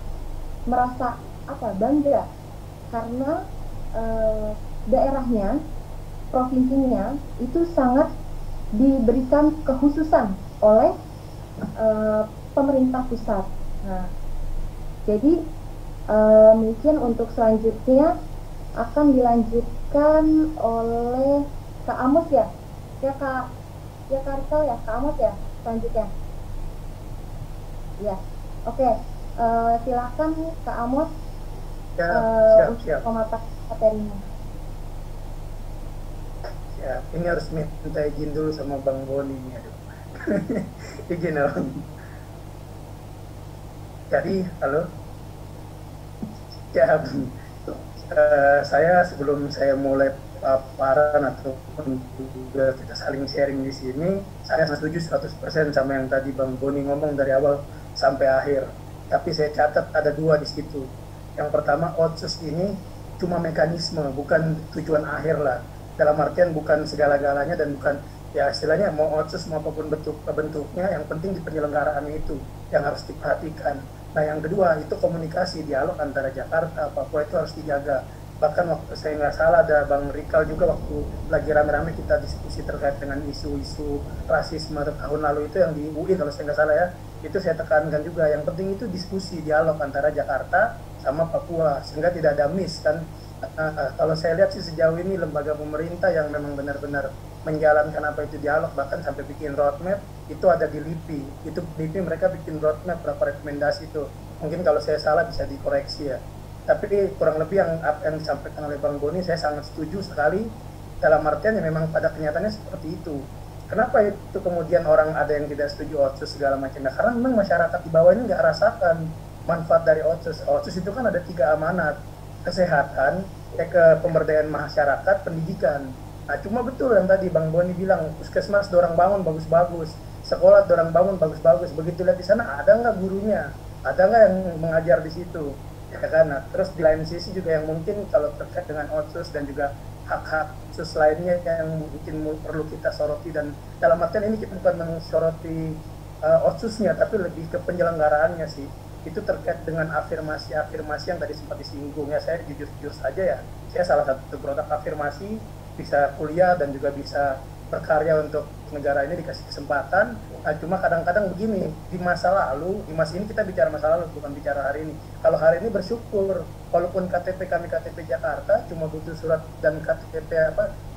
merasa bangga karena daerahnya, provinsinya itu sangat diberikan kekhususan oleh pemerintah pusat. Nah, jadi mungkin untuk selanjutnya akan dilanjutkan oleh Kak Amos ya, Kak Rizal ya, Kak Amos ya selanjutnya. Ya, oke. Silakan Kak Amos siap. memaparkan materinya. Siap. Ini harus minta izin dulu sama Bang Boni nih, aduh. Izin dong. Jadi, halo. Siap. Saya sebelum saya mulai paparan ataupun juga kita saling sharing di sini, saya setuju 100% sama yang tadi Bang Boni ngomong dari awal sampai akhir. Tapi saya catat ada dua di situ. Yang pertama, Otsus ini cuma mekanisme, bukan tujuan akhir lah. Dalam artian bukan segala-galanya dan bukan ya istilahnya mau Otsus mau apapun bentuknya, yang penting di penyelenggaraan itu yang harus diperhatikan. Nah yang kedua itu komunikasi, dialog antara Jakarta, Papua itu harus dijaga. Bahkan waktu saya nggak salah ada Bang Rikal juga waktu lagi rame-rame kita diskusi terkait dengan isu-isu rasisme tahun lalu itu yang di UI kalau saya nggak salah ya, itu saya tekankan juga yang penting itu diskusi, dialog antara Jakarta sama Papua sehingga tidak ada miss kan. Kalau saya lihat sih sejauh ini lembaga pemerintah yang memang benar-benar menjalankan apa itu dialog bahkan sampai bikin roadmap itu ada di LIPI. Itu LIPI mereka bikin roadmap berapa rekomendasi itu. Mungkin kalau saya salah bisa dikoreksi ya. Tapi kurang lebih yang disampaikan oleh Bang Boni saya sangat setuju sekali dalam artian yang memang pada kenyataannya seperti itu. Kenapa itu kemudian orang ada yang tidak setuju Otsus segala macam? Nah, karena memang masyarakat di bawah ini nggak rasakan manfaat dari Otsus. Otsus itu kan ada 3 amanat, kesehatan, ke pemberdayaan masyarakat, pendidikan. Nah, cuma betul yang tadi Bang Boni bilang, puskesmas dorang bangun bagus-bagus, sekolah dorang bangun bagus-bagus. Begitu lihat di sana ada nggak gurunya, ada nggak yang mengajar di situ, ya kan? Nah, terus di lain sisi juga yang mungkin kalau terkait dengan Otsus dan juga hak-hak khusus lainnya yang mungkin perlu kita soroti, dan dalam artian ini kita bukan mensoroti Otsusnya, tapi lebih ke penyelenggaraannya sih. Itu terkait dengan afirmasi-afirmasi yang tadi sempat disinggung ya. Saya jujur saja ya, saya salah satu produk afirmasi, bisa kuliah dan juga bisa berkarya untuk negara ini dikasih kesempatan. Nah, cuma kadang-kadang begini, di masa lalu, di masa ini kita bicara masa lalu bukan bicara hari ini. Kalau hari ini bersyukur, walaupun KTP kami KTP Jakarta cuma butuh surat dan KTP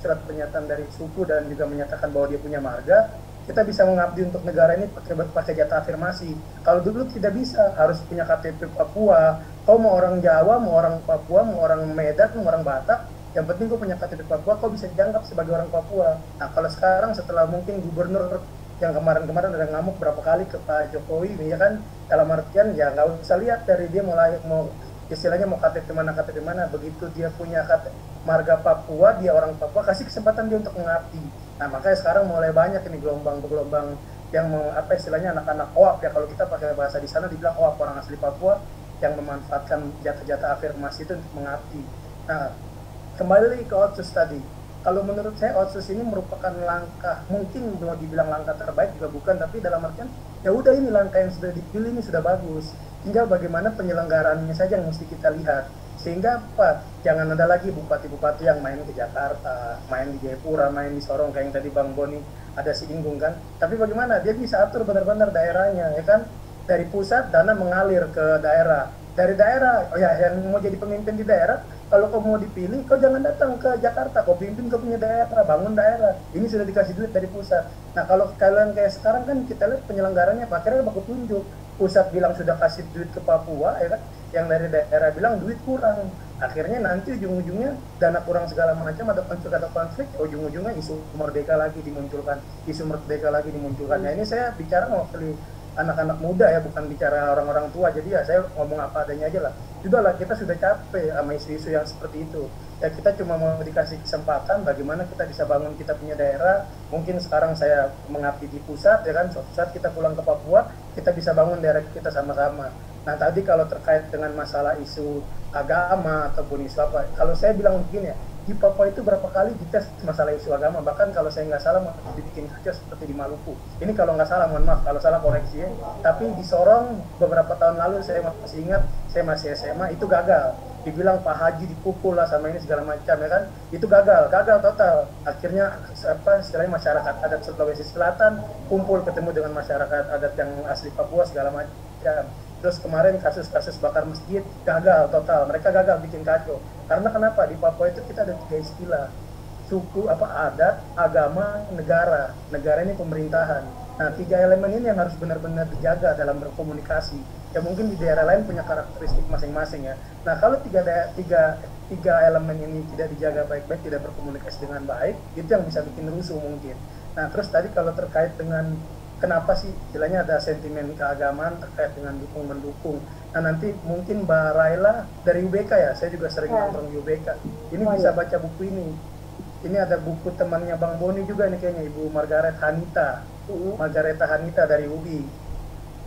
surat pernyataan dari suku dan juga menyatakan bahwa dia punya marga, kita bisa mengabdi untuk negara ini pakai jatah afirmasi. Kalau dulu tidak bisa, harus punya KTP Papua. Kau mau orang Jawa, mau orang Papua, mau orang Medan, mau orang Batak, yang penting kau punya KTP Papua, kau bisa dianggap sebagai orang Papua. Nah, kalau sekarang setelah mungkin gubernur yang kemarin-kemarin ada ngamuk berapa kali ke Pak Jokowi, ya kan, dalam artian ya nggak usah lihat dari dia mau istilahnya mau KTP mana, begitu dia punya KTP marga Papua, dia orang Papua, kasih kesempatan dia untuk mengabdi. Nah, makanya sekarang mulai banyak ini gelombang yang istilahnya anak-anak OAP ya, kalau kita pakai bahasa di sana dibilang OAP, orang asli Papua yang memanfaatkan jatah-jatah afirmasi itu untuk mengabdi. Nah, kembali ke Otsus tadi, kalau menurut saya Otsus ini merupakan langkah, mungkin mau dibilang langkah terbaik juga bukan, tapi dalam artian ya udah ini langkah yang sudah dipilih ini sudah bagus, tinggal bagaimana penyelenggaraannya saja yang mesti kita lihat. Sehingga apa, jangan ada lagi bupati-bupati yang main ke Jakarta, main di Jayapura, main di Sorong kayak yang tadi Bang Boni ada singgung kan. Tapi bagaimana dia bisa atur benar-benar daerahnya, ya kan? Dari pusat dana mengalir ke daerah, dari daerah oh ya yang mau jadi pemimpin di daerah, kalau kau mau dipilih kau jangan datang ke Jakarta, kau pimpin kau punya daerah, bangun daerah, ini sudah dikasih duit dari pusat. Nah, kalau kalian kayak sekarang kan kita lihat penyelenggaranya akhirnya baku tunjuk, pusat bilang sudah kasih duit ke Papua, ya kan, yang dari daerah bilang duit kurang, akhirnya nanti ujung-ujungnya dana kurang segala macam, ada konflik, ujung-ujungnya isu merdeka lagi dimunculkan. Nah, ini saya bicara mewakili anak-anak muda ya, bukan bicara orang-orang tua. Jadi ya saya ngomong apa adanya aja lah. Sudahlah, kita sudah capek sama isu-isu yang seperti itu. Ya kita cuma mau dikasih kesempatan bagaimana kita bisa bangun kita punya daerah. Mungkin sekarang saya mengabdi di pusat ya kan, suatu saat kita pulang ke Papua, kita bisa bangun daerah kita sama-sama. Nah tadi kalau terkait dengan masalah isu agama ataupun isu apa, kalau saya bilang begini ya, di Papua itu berapa kali dites masalah isu agama, bahkan kalau saya nggak salah dibikin kacau seperti di Maluku. Ini kalau nggak salah, mohon maaf kalau salah koreksi ya. Tapi di Sorong beberapa tahun lalu saya masih ingat, saya masih SMA, itu gagal. Dibilang Pak Haji dipukul lah sama ini segala macam ya kan, itu gagal total. Akhirnya apa istilahnya, masyarakat adat Sulawesi Selatan kumpul ketemu dengan masyarakat adat yang asli Papua segala macam. Terus kemarin kasus-kasus bakar masjid gagal total, mereka gagal bikin kacau. Karena kenapa? Di Papua itu kita ada 3 istilah, suku adat, agama, negara. Negara ini pemerintahan. Nah 3 elemen ini yang harus benar-benar dijaga dalam berkomunikasi. Ya mungkin di daerah lain punya karakteristik masing-masing ya. Nah kalau tiga elemen ini tidak dijaga baik-baik, tidak berkomunikasi dengan baik, itu yang bisa bikin rusuh mungkin. Nah terus tadi kalau terkait dengan kenapa sih istilahnya ada sentimen keagamaan terkait dengan dukung-mendukung. Nah nanti mungkin Mbak Raila dari UBK ya, saya juga sering nonton di UBK. Ini bisa baca buku ini. Ini ada buku temannya Bang Boni juga nih kayaknya, Ibu Margaret Hanita. Margareta Hanita dari UI.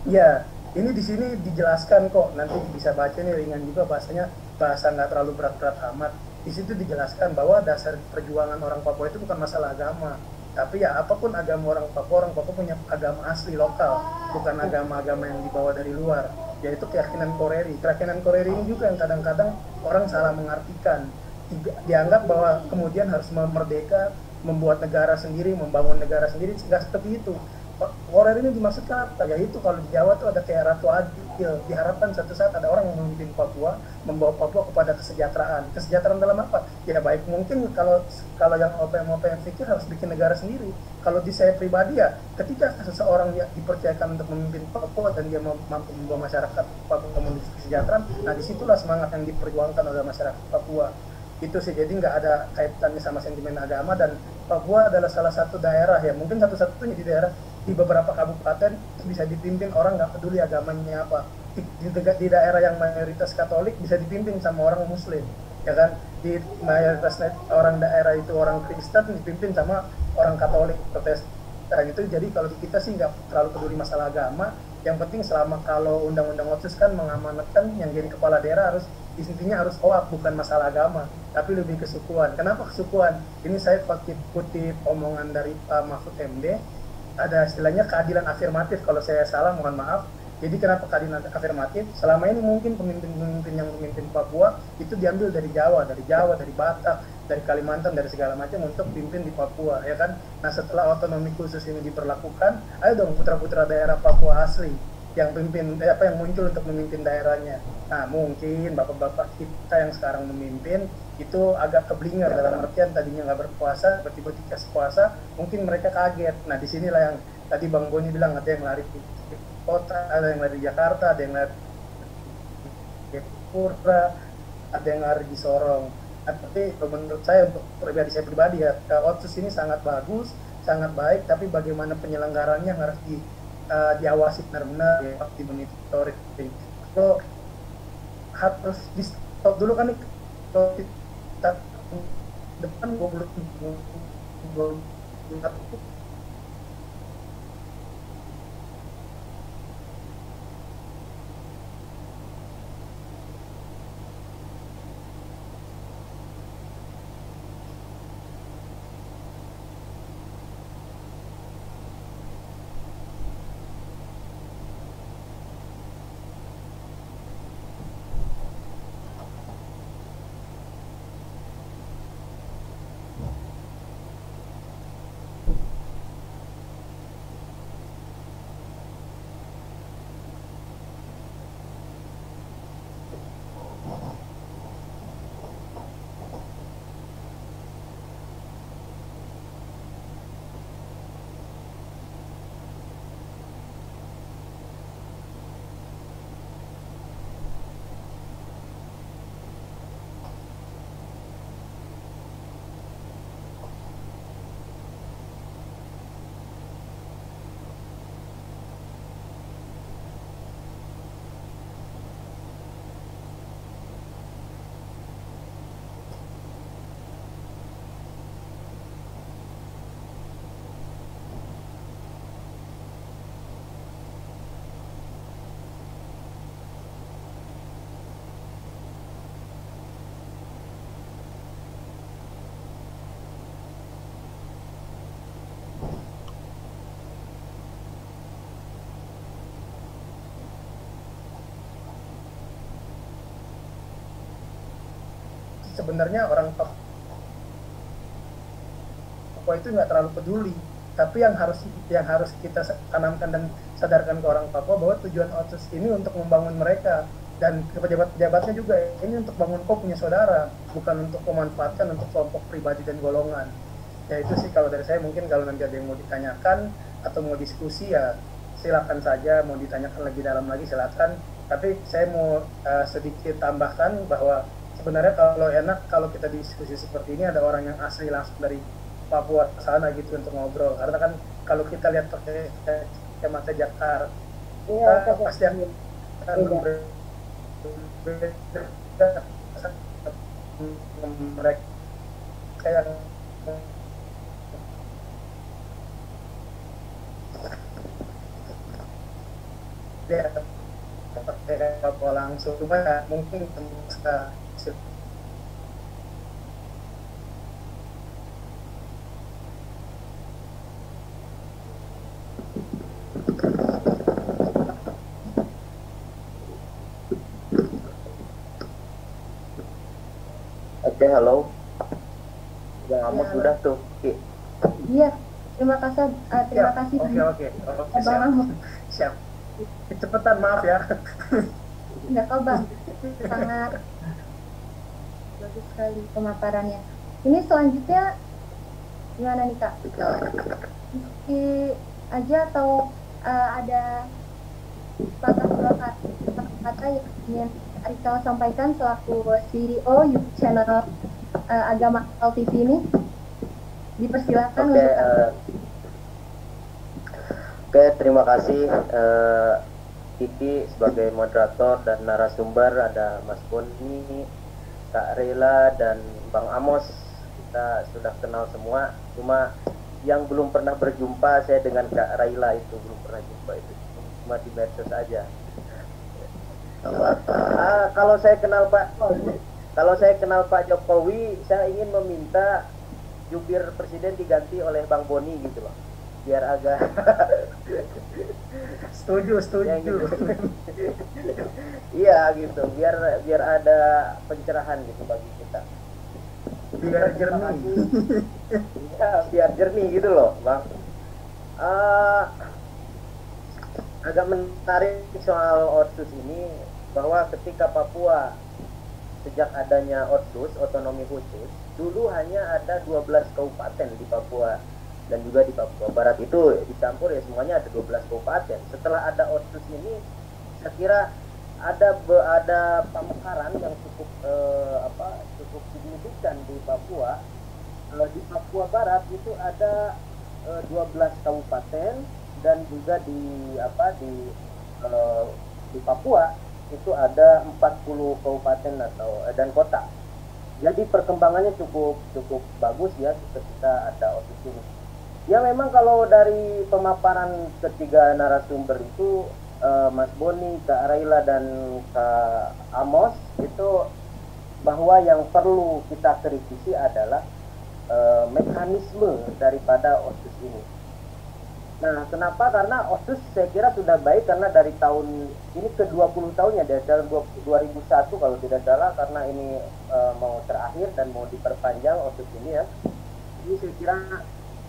Ya, ini di sini dijelaskan kok, nanti bisa baca nih, ringan juga bahasanya, bahasa nggak terlalu berat-berat amat. Di situ dijelaskan bahwa dasar perjuangan orang Papua itu bukan masalah agama, tapi ya apapun agama orang Papua punya agama asli lokal, bukan agama-agama yang dibawa dari luar, yaitu keyakinan Koreri. Keyakinan Koreri ini juga yang kadang-kadang orang salah mengartikan, dianggap bahwa kemudian harus merdeka, membuat negara sendiri, membangun negara sendiri. Nggak seperti itu. Koreri ini dimaksudkan apa? Yaitu kalau di Jawa tuh ada kayak Ratu Adil, diharapkan suatu saat ada orang yang memimpin Papua, membawa Papua kepada kesejahteraan. Kesejahteraan dalam apa? Ya baik mungkin kalau yang OPM pikir harus bikin negara sendiri. Kalau di saya pribadi ya, ketika seseorang dipercayakan untuk memimpin Papua dan dia mampu membawa masyarakat Papua menuju kesejahteraan, nah disitulah semangat yang diperjuangkan oleh masyarakat Papua. Itu sih, jadi nggak ada kaitannya sama sentimen agama. Dan Papua adalah salah satu daerah ya, mungkin satu-satunya di daerah, di beberapa kabupaten bisa dipimpin orang nggak peduli agamanya apa. Di daerah yang mayoritas Katolik bisa dipimpin sama orang Muslim, ya kan. Di mayoritas orang daerah itu orang Kristen dipimpin sama orang Katolik Protestan itu. Jadi kalau di kita sih nggak terlalu peduli masalah agama. Yang penting selama kalau undang-undang otsus kan mengamanatkan yang jadi kepala daerah harus intinya harus OAP, bukan masalah agama, tapi lebih kesukuan. Kenapa kesukuan? Ini saya kutip omongan dari Pak Mahfud MD, ada istilahnya keadilan afirmatif, kalau saya salah mohon maaf. Jadi kenapa keadilan afirmatif? Selama ini mungkin pemimpin-pemimpin yang memimpin Papua itu diambil dari Jawa, dari Batak, dari Kalimantan, dari segala macam untuk pimpin di Papua, ya kan? Nah setelah otonomi khusus ini diberlakukan, ayo dong putra-putra daerah Papua asli yang yang muncul untuk memimpin daerahnya. Nah mungkin bapak-bapak kita yang sekarang memimpin itu agak keblinger, dalam artian tadinya nggak berpuasa, tiba-tiba dikasih puasa, mungkin mereka kaget. Nah disinilah yang tadi Bang Boni bilang, ada yang lari di kota, ada yang lari di Jakarta, ada yang lari di Pura, ada yang lari di Sorong. Nah, tapi menurut saya, untuk saya pribadi ya, otsus ini sangat bagus, sangat baik, tapi bagaimana penyelenggarannya harus diawasi benar-benar, di monitoring. So harus di stop dulu kan nih, kalau kita depan 20 sebenarnya orang Papua itu nggak terlalu peduli. Tapi yang harus kita tanamkan dan sadarkan ke orang Papua bahwa tujuan OTSUS ini untuk membangun mereka, dan pejabat-pejabatnya juga ini untuk bangun kau punya saudara, bukan untuk memanfaatkan untuk kelompok pribadi dan golongan. Ya itu sih kalau dari saya. Mungkin kalau nanti ada yang mau ditanyakan atau mau diskusi ya silakan saja, mau ditanyakan lebih dalam lagi silakan. Tapi saya mau sedikit tambahkan bahwa sebenarnya kalau enak kalau kita diskusi seperti ini ada orang yang asli langsung dari Papua sana gitu untuk ngobrol, karena kan kalau kita lihat pakai kacamata Jakarta pasti yang mereka yang dia pakai Papua langsung, cuma mungkin bisa. Oke, halo. Bang Amos sudah tuh. Iya, terima kasih. Terima kasih. Oke, Bang Amos. Siap. Cepetan, maaf ya. Enggak kok Bang, sangat bagus sekali pemaparannya. Ini selanjutnya gimana nih Kak? Diskusi aja atau ada sepatah kata yang ingin Rikal sampaikan selaku CEO YouTube channel Agama Akal TV ini? Dipersilakan. Oke, terima kasih Kiki sebagai moderator dan narasumber, ada Mas Boni, Kak Rela, dan Bang Amos. Kita sudah kenal semua, cuma yang belum pernah berjumpa saya dengan Kak Raila itu belum pernah jumpa, itu cuma di medsos aja. Kalau saya kenal Pak Jokowi, saya ingin meminta jubir presiden diganti oleh Bang Boni gitu loh, biar agak setuju iya gitu, biar ada pencerahan gitu bagi kita, biar jernih. Ya, biar jernih gitu loh Bang. Agak menarik soal OTSUS ini, bahwa ketika Papua sejak adanya OTSUS, otonomi khusus, dulu hanya ada 12 kabupaten di Papua, dan juga di Papua Barat itu dicampur ya, semuanya ada 12 kabupaten. Setelah ada OTSUS ini, saya kira ada pemekaran yang cukup cukup signifikan di Papua. Di Papua Barat itu ada 12 kabupaten, dan juga di Papua itu ada 40 kabupaten dan kota. Jadi perkembangannya cukup bagus ya ketika ada OTSUS ini. Ya memang kalau dari pemaparan ketiga narasumber itu, Mas Boni, Kak Raila, dan Kak Amos, itu bahwa yang perlu kita kritisi adalah mekanisme daripada OTSUS ini. Nah, kenapa? Karena OTSUS saya kira sudah baik, karena dari tahun ini ke 20 tahunnya, dari tahun 2001 kalau tidak salah, karena ini mau terakhir dan mau diperpanjang OTSUS ini ya. Ini saya kira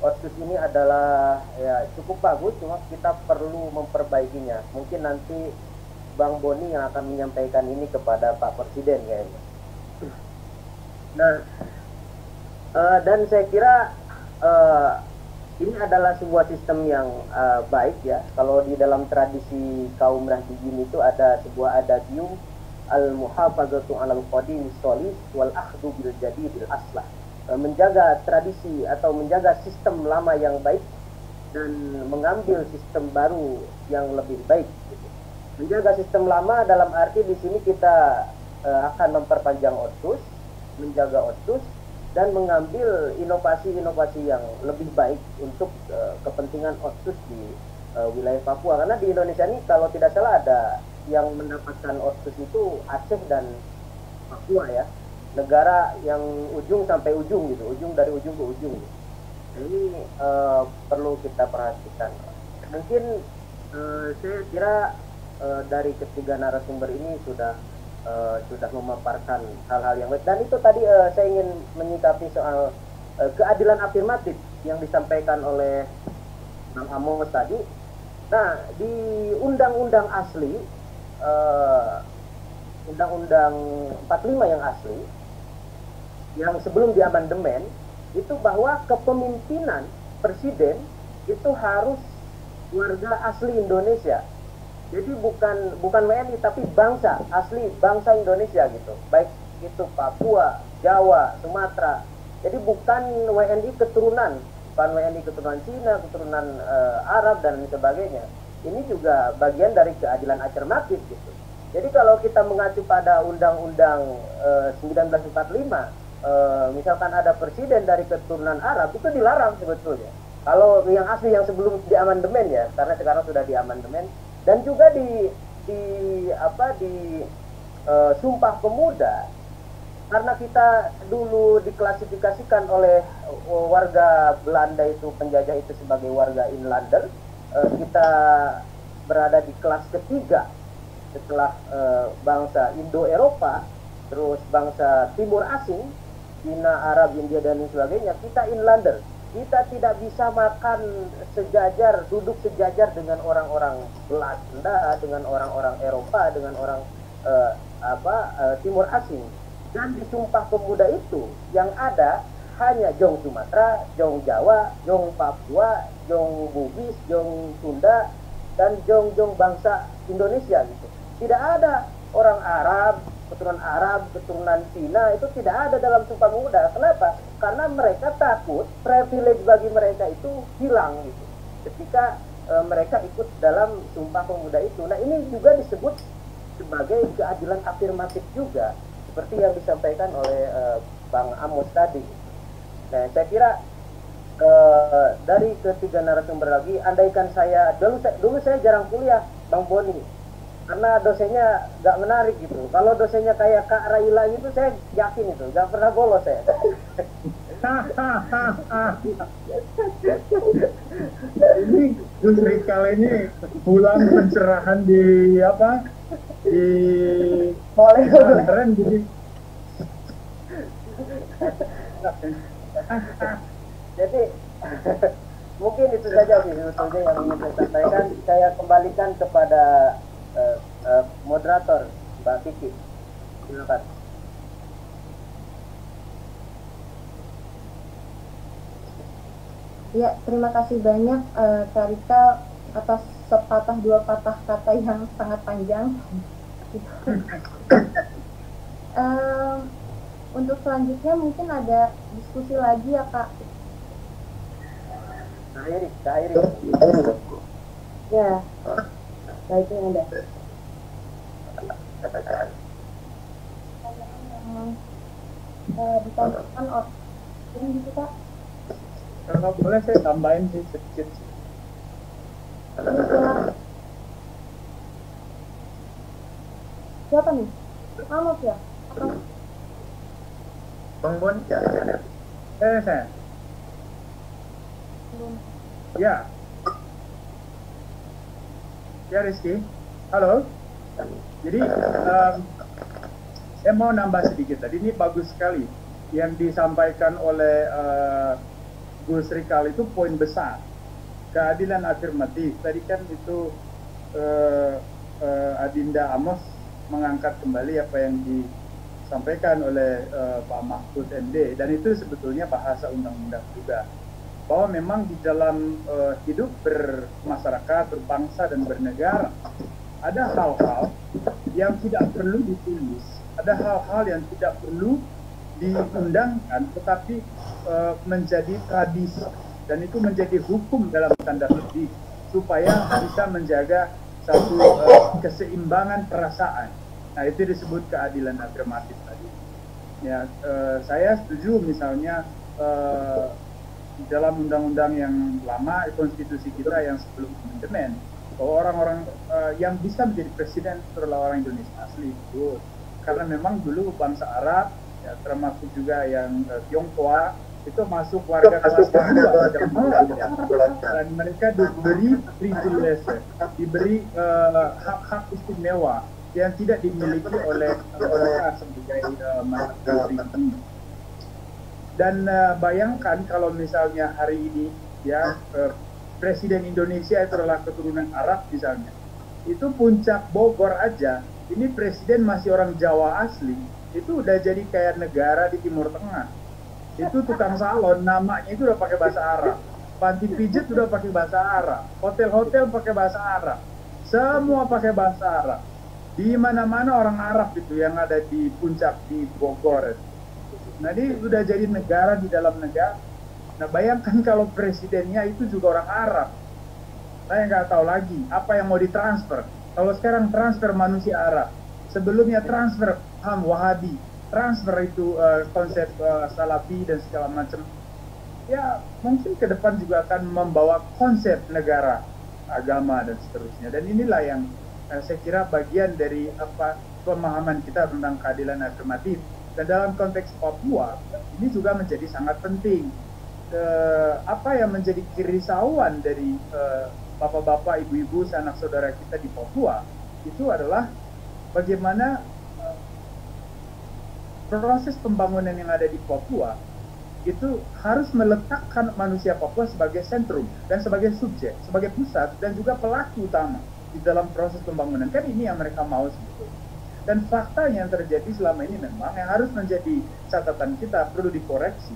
OTSUS ini adalah ya cukup bagus, cuma kita perlu memperbaikinya. Mungkin nanti Bang Boni yang akan menyampaikan ini kepada Pak Presiden kayaknya. Nah, dan saya kira ini adalah sebuah sistem yang baik ya. Kalau di dalam tradisi kaum Nahdiyin itu ada sebuah adagium, al-muhafazatu 'alal qadim shalis wal akhdhu bil jadidil aslah. Menjaga tradisi atau menjaga sistem lama yang baik dan mengambil sistem baru yang lebih baik gitu. Menjaga sistem lama dalam arti di sini kita akan memperpanjang OTSUS, menjaga OTSUS, dan mengambil inovasi-inovasi yang lebih baik untuk kepentingan OTSUS di wilayah Papua. Karena di Indonesia ini kalau tidak salah ada yang mendapatkan OTSUS itu Aceh dan Papua ya, negara yang ujung sampai ujung gitu, ujung dari ujung ke ujung gitu. Ini perlu kita perhatikan. Mungkin saya kira dari ketiga narasumber ini sudah sudah memaparkan hal-hal yang baik. Dan itu tadi saya ingin menyikapi soal keadilan afirmatif yang disampaikan oleh Bang Amos tadi. Nah, di undang-undang asli, undang-undang 45 yang asli, yang sebelum diamandemen, itu bahwa kepemimpinan presiden itu harus warga asli Indonesia. Jadi bukan WNI tapi bangsa asli, bangsa Indonesia gitu. Baik itu Papua, Jawa, Sumatera. Jadi bukan WNI keturunan, bukan WNI keturunan Cina, keturunan Arab dan sebagainya. Ini juga bagian dari keadilan afirmatif gitu. Jadi kalau kita mengacu pada Undang-Undang 1945, misalkan ada presiden dari keturunan Arab, itu dilarang sebetulnya. Kalau yang asli yang sebelum diamandemen ya, karena sekarang sudah diamandemen. Dan juga di Sumpah Pemuda, karena kita dulu diklasifikasikan oleh warga Belanda itu, penjajah itu sebagai warga inlander, kita berada di kelas ketiga setelah bangsa Indo-Eropa, terus bangsa Timur Asing, Cina, Arab, India dan sebagainya. Kita inlander, kita tidak bisa makan sejajar, duduk sejajar dengan orang-orang Belanda, dengan orang-orang Eropa, dengan orang Timur Asing. Dan di Sumpah Pemuda itu yang ada hanya Jong Sumatera, Jong Jawa, Jong Papua, Jong Bugis, Jong Sunda, dan Jong bangsa Indonesia gitu. Tidak ada orang Arab, keturunan Cina, itu tidak ada dalam Sumpah Pemuda. Kenapa? Karena mereka takut privilege bagi mereka itu hilang gitu ketika mereka ikut dalam Sumpah Pemuda itu. Nah, ini juga disebut sebagai keadilan afirmatif juga, seperti yang disampaikan oleh Bang Amos tadi. Nah, saya kira dari ketiga narasumber lagi, andaikan saya dulu saya jarang kuliah, Bang Boni, karena dosennya nggak menarik gitu. Kalau dosennya kayak Kak Raila gitu, saya yakin itu nggak pernah bolos saya. Ini Gus Rikal ini pulang pencerahan di pesantren jadi. Jadi mungkin itu saja sih sebetulnya yang ingin saya sampaikan. Saya kembalikan kepada moderator Mbak Vicky. Silakan. Ya, terima kasih banyak Kak Rika atas sepatah dua patah kata yang sangat panjang. Untuk selanjutnya mungkin ada diskusi lagi ya Kak. Kak Iri. Ya, baiknya ada. Ditanyakan ini gitu Kak. Kalau boleh saya tambahin sih sedikit. Siapa nih? Amos ya? Atau Bang Bon, Saya. belum? Ya. Ya Rizky. Halo. Jadi saya mau nambah sedikit tadi. Ini bagus sekali yang disampaikan oleh Gus Rikal itu poin besar. Keadilan afirmatif. Tadi kan itu Adinda Amos mengangkat kembali apa yang disampaikan oleh Pak Mahfud MD, dan itu sebetulnya bahasa undang-undang juga, bahwa memang di dalam hidup bermasyarakat, berbangsa dan bernegara ada hal-hal yang tidak perlu ditulis, ada hal-hal yang tidak perlu diundangkan, tetapi menjadi tradisi dan itu menjadi hukum dalam tanda petik supaya bisa menjaga satu keseimbangan perasaan. Nah, itu disebut keadilan afirmatif tadi. Ya, saya setuju misalnya dalam undang-undang yang lama, konstitusi kita yang sebelum amandemen, bahwa orang-orang yang bisa menjadi presiden itu adalah orang Indonesia asli itu. Karena memang dulu bangsa Arab, ya, termasuk juga yang Tionghoa, itu masuk warga kelas kedua dan mereka diberi privilege, diberi hak-hak istimewa yang tidak dimiliki oleh mereka sebagai masyarakat pribadi. Dan bayangkan kalau misalnya hari ini ya Presiden Indonesia itu adalah keturunan Arab misalnya, itu puncak Bogor aja, ini presiden masih orang Jawa asli, itu udah jadi kayak negara di Timur Tengah. Itu tukang salon namanya itu udah pakai bahasa Arab, panti pijat udah pakai bahasa Arab, hotel-hotel pakai bahasa Arab, semua pakai bahasa Arab. Di mana-mana orang Arab itu yang ada di puncak di Bogor. Nah ini udah jadi negara di dalam negara. Nah bayangkan kalau presidennya itu juga orang Arab. Saya nggak tahu lagi apa yang mau ditransfer. Kalau sekarang transfer manusia Arab, sebelumnya transfer paham Wahabi, transfer itu konsep Salafi dan segala macam. Ya mungkin ke depan juga akan membawa konsep negara, agama dan seterusnya. Dan inilah yang saya kira bagian dari apa pemahaman kita tentang keadilan afirmatif. Dan dalam konteks Papua ini juga menjadi sangat penting. Apa yang menjadi kerisauan dari bapak-bapak, ibu-ibu, sanak saudara kita di Papua itu adalah bagaimana proses pembangunan yang ada di Papua itu harus meletakkan manusia Papua sebagai sentrum dan sebagai subjek, sebagai pusat dan juga pelaku utama di dalam proses pembangunan. Kan ini yang mereka mau sebetulnya. Dan fakta yang terjadi selama ini memang yang harus menjadi catatan kita perlu dikoreksi.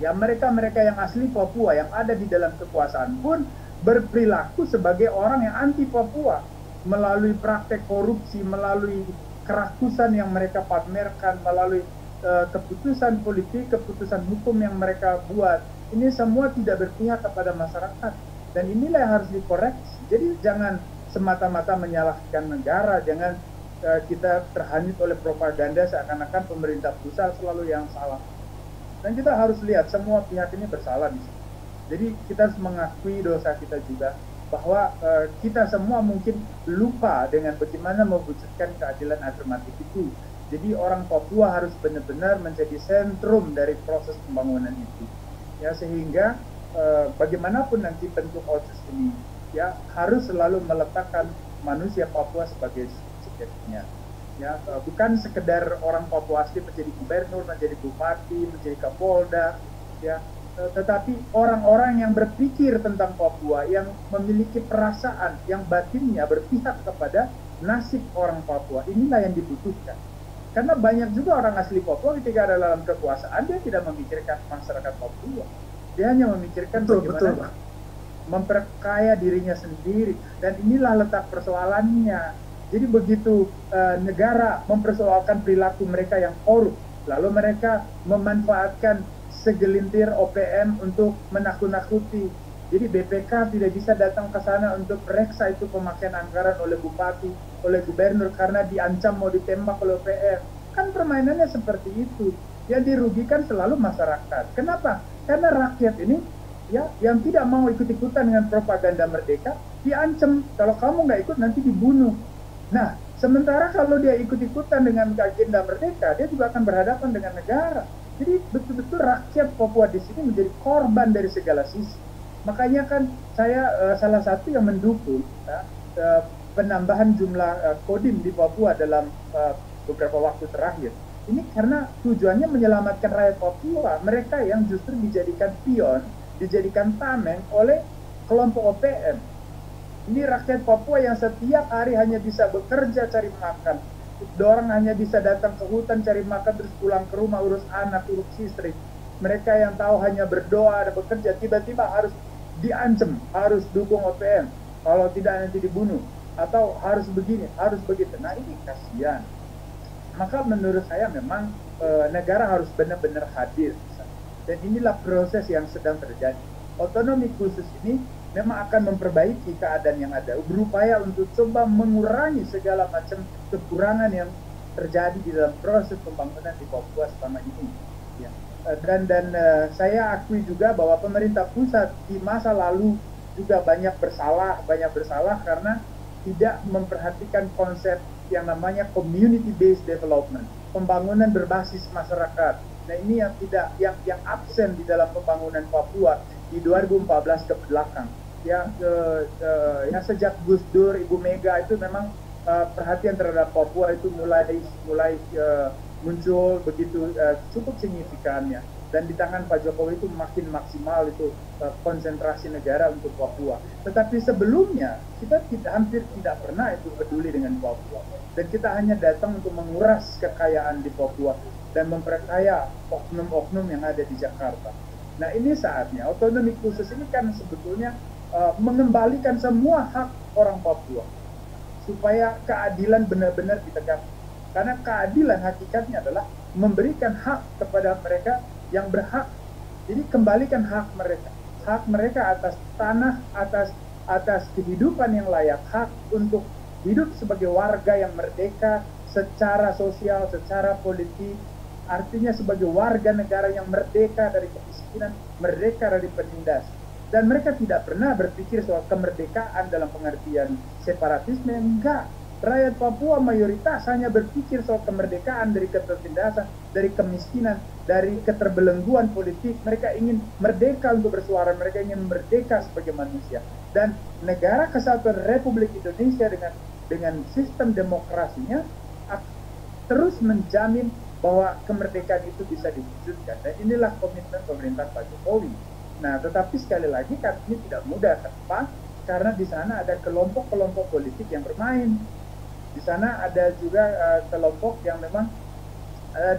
Ya mereka-mereka yang asli Papua yang ada di dalam kekuasaan pun berperilaku sebagai orang yang anti Papua melalui praktek korupsi, melalui kerakusan yang mereka pamerkan, melalui keputusan politik, keputusan hukum yang mereka buat. Ini semua tidak berpihak kepada masyarakat. Dan inilah yang harus dikoreksi. Jadi jangan semata-mata menyalahkan negara, jangan kita terhanyut oleh propaganda seakan-akan pemerintah pusat selalu yang salah. Dan kita harus lihat semua pihak ini bersalah di sini. Jadi kita harus mengakui dosa kita juga bahwa kita semua mungkin lupa dengan bagaimana mewujudkan keadilan afirmatif itu. Jadi orang Papua harus benar-benar menjadi sentrum dari proses pembangunan itu. Ya sehingga bagaimanapun nanti bentuk OSIS ini ya harus selalu meletakkan manusia Papua sebagai subjeknya. Ya, bukan sekedar orang Papua asli menjadi gubernur, menjadi bupati, menjadi kapolda, ya, tetapi orang-orang yang berpikir tentang Papua, yang memiliki perasaan, yang batinnya berpihak kepada nasib orang Papua, inilah yang dibutuhkan. Karena banyak juga orang asli Papua ketika ada dalam kekuasaan, dia tidak memikirkan masyarakat Papua. Dia hanya memikirkan bagaimana memperkaya dirinya sendiri. Dan inilah letak persoalannya. Jadi begitu negara mempersoalkan perilaku mereka yang korup, lalu mereka memanfaatkan segelintir OPM untuk menakut-nakuti. Jadi BPK tidak bisa datang ke sana untuk periksa itu pemakaian anggaran oleh bupati, oleh gubernur karena diancam mau ditembak oleh OPM. Kan permainannya seperti itu. Yang dirugikan selalu masyarakat. Kenapa? Karena rakyat ini ya yang tidak mau ikut-ikutan dengan propaganda merdeka diancam. Kalau kamu nggak ikut nanti dibunuh. Nah, sementara kalau dia ikut-ikutan dengan agenda merdeka, dia juga akan berhadapan dengan negara. Jadi betul-betul rakyat Papua di sini menjadi korban dari segala sisi. Makanya kan saya salah satu yang mendukung penambahan jumlah kodim di Papua dalam beberapa waktu terakhir. Ini karena tujuannya menyelamatkan rakyat Papua, mereka yang justru dijadikan pion, dijadikan tameng oleh kelompok OPM. Ini rakyat Papua yang setiap hari hanya bisa bekerja cari makan. Orang hanya bisa datang ke hutan cari makan terus pulang ke rumah urus anak, urus istri. Mereka yang tahu hanya berdoa dan bekerja tiba-tiba harus diancam, harus dukung OPM. Kalau tidak nanti dibunuh. Atau harus begini, harus begitu. Nah ini kasihan. Maka menurut saya memang negara harus benar-benar hadir. Dan inilah proses yang sedang terjadi. Otonomi khusus ini memang akan memperbaiki keadaan yang ada, berupaya untuk coba mengurangi segala macam kekurangan yang terjadi di dalam proses pembangunan di Papua selama ini. Ya. Dan saya akui juga bahwa pemerintah pusat di masa lalu juga banyak bersalah karena tidak memperhatikan konsep yang namanya community based development, pembangunan berbasis masyarakat. Nah ini yang absen di dalam pembangunan Papua di 2014 ke belakang. Ya sejak Gus Dur, Ibu Mega itu memang perhatian terhadap Papua itu mulai muncul begitu cukup signifikannya, dan di tangan Pak Jokowi itu makin maksimal itu konsentrasi negara untuk Papua. Tetapi sebelumnya kita hampir tidak pernah itu peduli dengan Papua, dan kita hanya datang untuk menguras kekayaan di Papua dan memperkaya oknum-oknum yang ada di Jakarta. Nah, ini saatnya otonomi khusus ini kan sebetulnya mengembalikan semua hak orang Papua supaya keadilan benar-benar ditegakkan. Karena keadilan hakikatnya adalah memberikan hak kepada mereka yang berhak. Jadi kembalikan hak mereka atas tanah, atas kehidupan yang layak, hak untuk hidup sebagai warga yang merdeka secara sosial, secara politik, artinya sebagai warga negara yang merdeka dari kemiskinan, merdeka dari penindasan. Dan mereka tidak pernah berpikir soal kemerdekaan dalam pengertian separatisme, enggak. Rakyat Papua mayoritas hanya berpikir soal kemerdekaan dari ketertindasan, dari kemiskinan, dari keterbelengguan politik. Mereka ingin merdeka untuk bersuara, mereka ingin merdeka sebagai manusia. Dan negara kesatuan Republik Indonesia dengan sistem demokrasinya terus menjamin bahwa kemerdekaan itu bisa diwujudkan. Dan inilah komitmen pemerintah Pak Jokowi. Nah, tetapi sekali lagi ini tidak mudah. Kenapa? Karena di sana ada kelompok-kelompok politik yang bermain. Di sana ada juga kelompok yang memang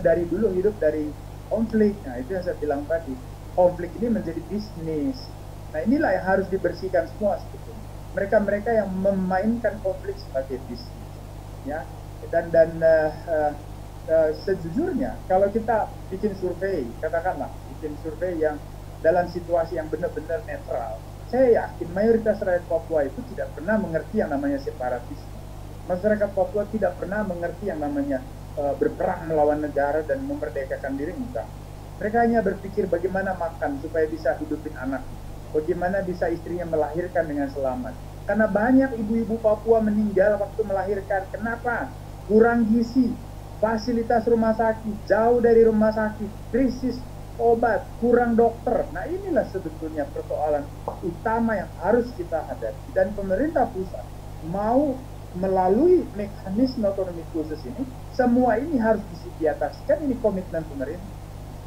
dari dulu hidup dari konflik. Nah, itu yang saya bilang tadi. Konflik ini menjadi bisnis. Nah, inilah yang harus dibersihkan semua sebetulnya. Mereka-mereka yang memainkan konflik sebagai bisnis. Ya. Dan sejujurnya, kalau kita bikin survei, katakanlah, bikin survei yang dalam situasi yang benar-benar netral, saya yakin mayoritas rakyat Papua itu tidak pernah mengerti yang namanya separatisme. Masyarakat Papua tidak pernah mengerti yang namanya berperang melawan negara dan memerdekakan diri, enggak. Mereka hanya berpikir bagaimana makan supaya bisa hidupin anak, bagaimana bisa istrinya melahirkan dengan selamat. Karena banyak ibu-ibu Papua meninggal waktu melahirkan. Kenapa? Kurang gizi, fasilitas rumah sakit, jauh dari rumah sakit, krisis obat, kurang dokter. Nah, inilah sebetulnya persoalan utama yang harus kita hadapi. Dan pemerintah pusat mau melalui mekanisme otonomi khusus ini, semua ini harus diatasikan. Ini komitmen pemerintah.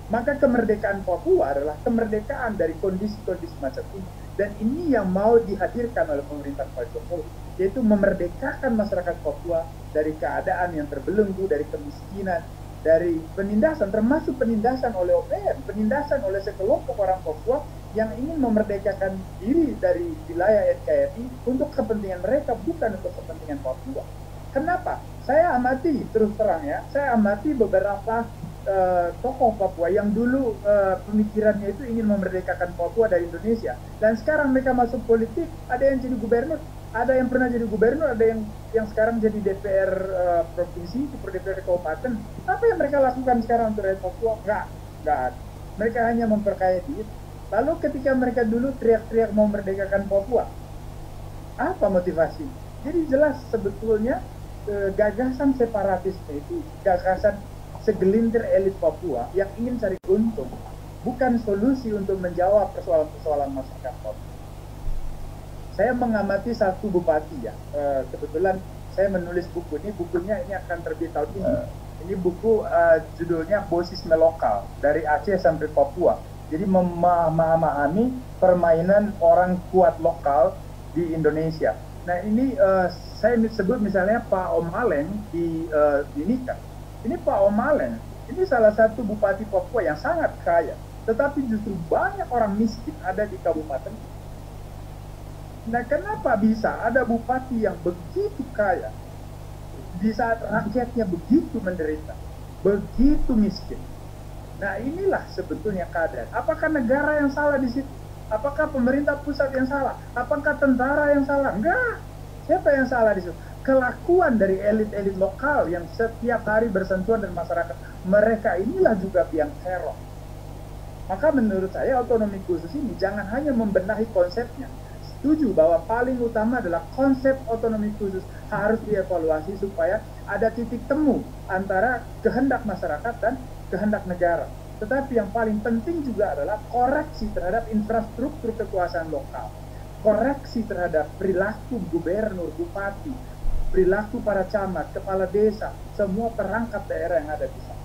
Maka kemerdekaan Papua adalah kemerdekaan dari kondisi-kondisi macam ini. Dan ini yang mau dihadirkan oleh pemerintah Pak Jokowi, yaitu memerdekakan masyarakat Papua dari keadaan yang terbelenggu, dari kemiskinan, dari penindasan, termasuk penindasan oleh OPM, penindasan oleh sekelompok orang Papua yang ingin memerdekakan diri dari wilayah NKRI untuk kepentingan mereka, bukan untuk kepentingan Papua. Kenapa? Saya amati, terus terang ya, saya amati beberapa tokoh Papua yang dulu pemikirannya itu ingin memerdekakan Papua dari Indonesia, dan sekarang mereka masuk politik. Ada yang jadi gubernur, ada yang pernah jadi gubernur, ada yang sekarang jadi DPR provinsi, DPR kabupaten. Apa yang mereka lakukan sekarang untuk rakyat Papua? Enggak. Mereka hanya memperkaya diri. Lalu ketika mereka dulu teriak-teriak mau merdekakan Papua, apa motivasi? Jadi jelas sebetulnya gagasan separatisme itu gagasan segelintir elit Papua yang ingin cari untung, bukan solusi untuk menjawab persoalan-persoalan masyarakat Papua. Saya mengamati satu bupati ya, kebetulan saya menulis buku ini, bukunya ini akan terbit tahun ini. Ini buku judulnya Bosisme Lokal, dari Aceh sampai Papua. Jadi memahami permainan orang kuat lokal di Indonesia. Nah, ini saya sebut misalnya Pak Omaleng di Nika. Ini Pak Omaleng, ini salah satu bupati Papua yang sangat kaya, tetapi justru banyak orang miskin ada di kabupaten. Nah, kenapa bisa ada bupati yang begitu kaya di saat rakyatnya begitu menderita, begitu miskin? Nah, inilah sebetulnya keadaan. Apakah negara yang salah di situ? Apakah pemerintah pusat yang salah? Apakah tentara yang salah? Enggak. Siapa yang salah di situ? Kelakuan dari elit-elit lokal yang setiap hari bersentuhan dengan masyarakat. Mereka inilah juga biang teror. Maka menurut saya otonomi khusus ini jangan hanya membenahi konsepnya. Setuju bahwa paling utama adalah konsep otonomi khusus harus dievaluasi supaya ada titik temu antara kehendak masyarakat dan kehendak negara. Tetapi yang paling penting juga adalah koreksi terhadap infrastruktur kekuasaan lokal, koreksi terhadap perilaku gubernur, bupati, perilaku para camat, kepala desa, semua perangkat daerah yang ada di sana.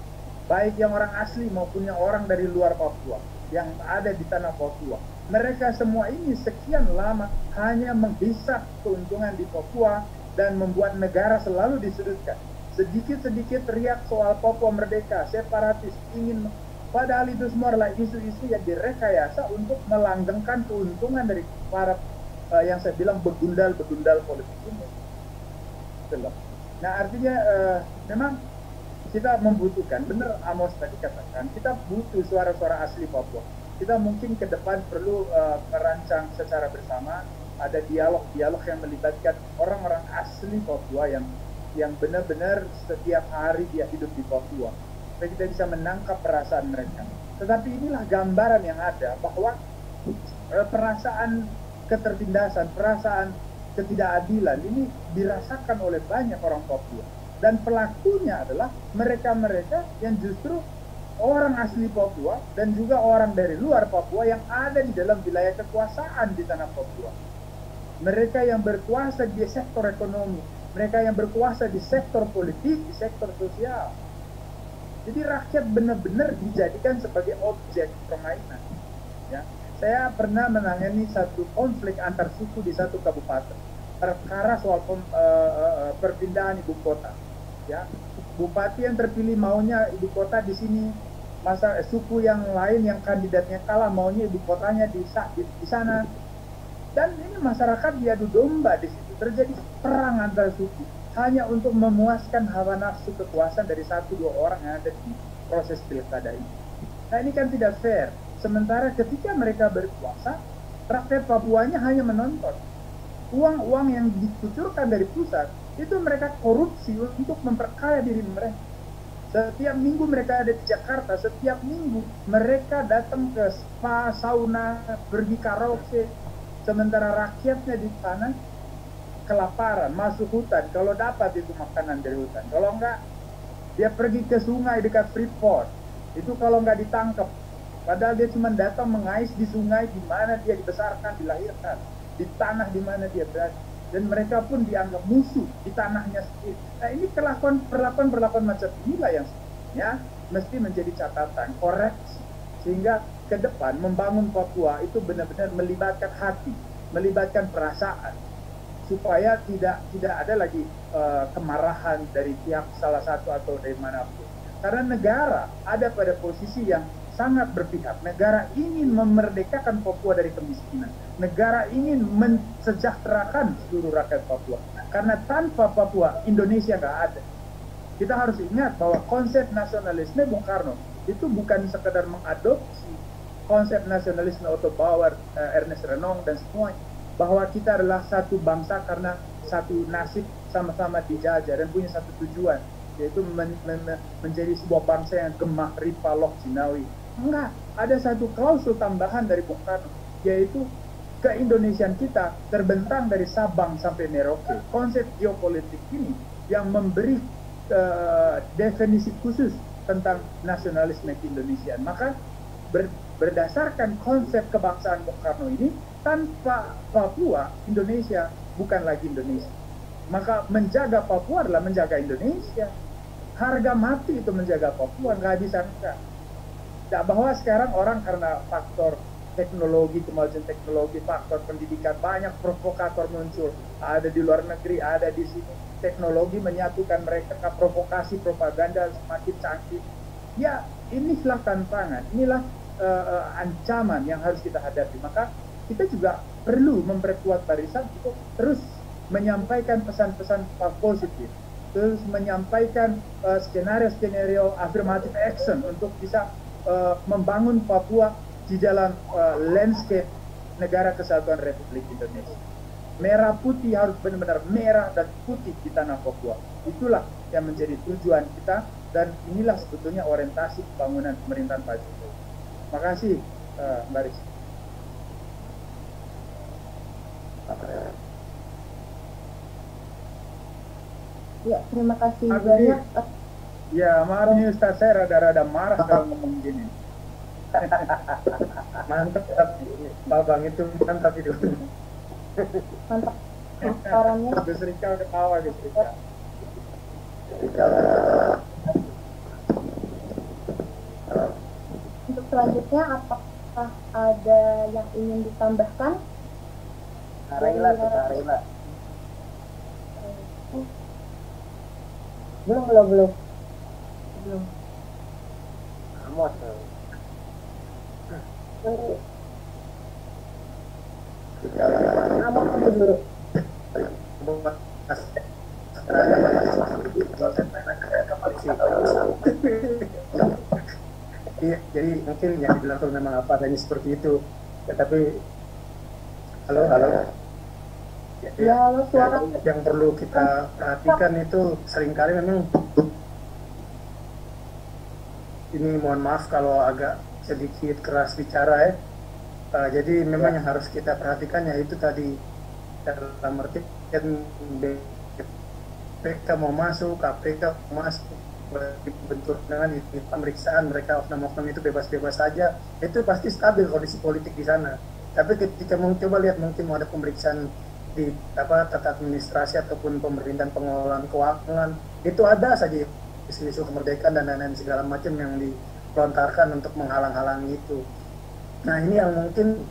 Baik yang orang asli maupun yang orang dari luar Papua, yang ada di tanah Papua. Mereka semua ini sekian lama hanya menghisap keuntungan di Papua dan membuat negara selalu disudutkan. Sedikit-sedikit teriak soal Papua merdeka, separatis, ingin, padahal itu semua adalah isu-isu yang direkayasa untuk melanggengkan keuntungan dari para yang saya bilang begundal-begundal politik ini. Nah artinya memang kita membutuhkan, benar Amos tadi katakan, kita butuh suara-suara asli Papua. Kita mungkin ke depan perlu merancang secara bersama, ada dialog-dialog yang melibatkan orang-orang asli Papua yang benar-benar setiap hari dia hidup di Papua. Supaya kita bisa menangkap perasaan mereka. Tetapi inilah gambaran yang ada bahwa perasaan ketertindasan, perasaan ketidakadilan ini dirasakan oleh banyak orang Papua, dan pelakunya adalah mereka-mereka yang justru orang asli Papua dan juga orang dari luar Papua yang ada di dalam wilayah kekuasaan di tanah Papua. Mereka yang berkuasa di sektor ekonomi, mereka yang berkuasa di sektor politik, di sektor sosial. Jadi rakyat benar-benar dijadikan sebagai objek permainan. Ya. Saya pernah menangani satu konflik antar suku di satu kabupaten, perkara soal perpindahan ibu kota. Ya, bupati yang terpilih maunya ibu kota di sini, masa suku yang lain yang kandidatnya kalah maunya ibu kotanya di sana. Dan ini masyarakat diadu domba di situ, terjadi perang antar suku hanya untuk memuaskan hawa nafsu kekuasaan dari 1-2 orang yang ada di proses pilkada ini. Nah ini kan tidak fair. Sementara ketika mereka berkuasa, rakyat Papuanya hanya menonton. Uang-uang yang dikucurkan dari pusat, itu mereka korupsi untuk memperkaya diri mereka. Setiap minggu mereka ada di Jakarta, setiap minggu mereka datang ke spa, sauna, pergi karaoke. Sementara rakyatnya di sana kelaparan, masuk hutan. Kalau dapat itu makanan dari hutan. Kalau enggak, dia pergi ke sungai dekat Freeport. Itu kalau enggak ditangkap. Padahal dia cuma datang mengais di sungai di mana dia dibesarkan, dilahirkan, di tanah di mana dia berada. Dan mereka pun dianggap musuh di tanahnya sendiri. Nah ini perlakuan macam inilah yang ya mesti menjadi catatan, koreksi. Sehingga ke depan membangun Papua itu benar-benar melibatkan hati, melibatkan perasaan. Supaya tidak ada lagi kemarahan dari pihak salah satu atau dari manapun. Karena negara ada pada posisi yang sangat berpihak. Negara ingin memerdekakan Papua dari kemiskinan. Negara ingin mensejahterakan seluruh rakyat Papua. Karena tanpa Papua, Indonesia nggak ada. Kita harus ingat bahwa konsep nasionalisme Bung Karno itu bukan sekedar mengadopsi konsep nasionalisme Otto Bauer, Ernest Renon, dan semuanya. Bahwa kita adalah satu bangsa karena satu nasib sama-sama dijajah dan punya satu tujuan, yaitu menjadi sebuah bangsa yang gemah ripa lok jinawi. Enggak, ada satu klausul tambahan dari Bung Karno, yaitu keindonesiaan kita terbentang dari Sabang sampai Merauke. Konsep geopolitik ini yang memberi definisi khusus tentang nasionalisme keindonesiaan. Maka berdasarkan konsep kebangsaan Bung Karno ini, tanpa Papua, Indonesia bukan lagi Indonesia. Maka menjaga Papua adalah menjaga Indonesia. Harga mati itu menjaga Papua, nggak bisa enggak. Nah, bahwa sekarang orang karena faktor teknologi, kemajuan teknologi, faktor pendidikan, banyak provokator muncul. Ada di luar negeri, ada di sini. Teknologi menyatukan mereka, provokasi, propaganda semakin canggih. Ya, inilah tantangan, inilah ancaman yang harus kita hadapi. Maka kita juga perlu memperkuat barisan untuk terus menyampaikan pesan-pesan positif, terus menyampaikan skenario-skenario affirmative action untuk bisa membangun Papua di dalam landscape negara kesatuan Republik Indonesia. Merah putih harus benar-benar merah dan putih di tanah Papua. Itulah yang menjadi tujuan kita, dan inilah sebetulnya orientasi pembangunan pemerintahan Pak Jokowi. Terima kasih, Mbak Rizky. Ya, terima kasih banyak. Ya, maaf nih Ustaz, saya rada-rada marah kalau ngomong gini. Mantap, Babang itu mantap itu. Mantap. Sarannya Gus Rika ketawa, Gus Rika. untuk selanjutnya apakah ada yang ingin ditambahkan? Sarela tuh, Sarela. Belum. Belum. Amos tuh. Nanti Amos dulu. Iya, jadi mungkin yang dibilang tuh memang apa adanya seperti itu. Ya, tapi halo. Ya, lo suara Yang perlu kita perhatikan itu seringkali memang ini, mohon maaf kalau agak sedikit keras bicara ya. Jadi memang yang harus kita perhatikan yaitu tadi dalam artian BPK mau masuk, KPK mau masuk, bentuk dengan pemeriksaan mereka oknum-oknum itu bebas-bebas saja, itu pasti stabil kondisi politik di sana. Tapi ketika mau coba lihat mungkin mau ada pemeriksaan di tata administrasi ataupun pemerintahan pengelolaan keuangan, itu ada saja isu-isu kemerdekaan dan lain-lain segala macam yang dilontarkan untuk menghalang-halangi itu. Nah ini yang mungkin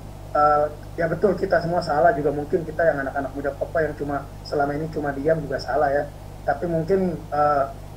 ya betul, kita semua salah juga, mungkin kita yang anak-anak muda Papua yang cuma selama ini cuma diam juga salah ya. Tapi mungkin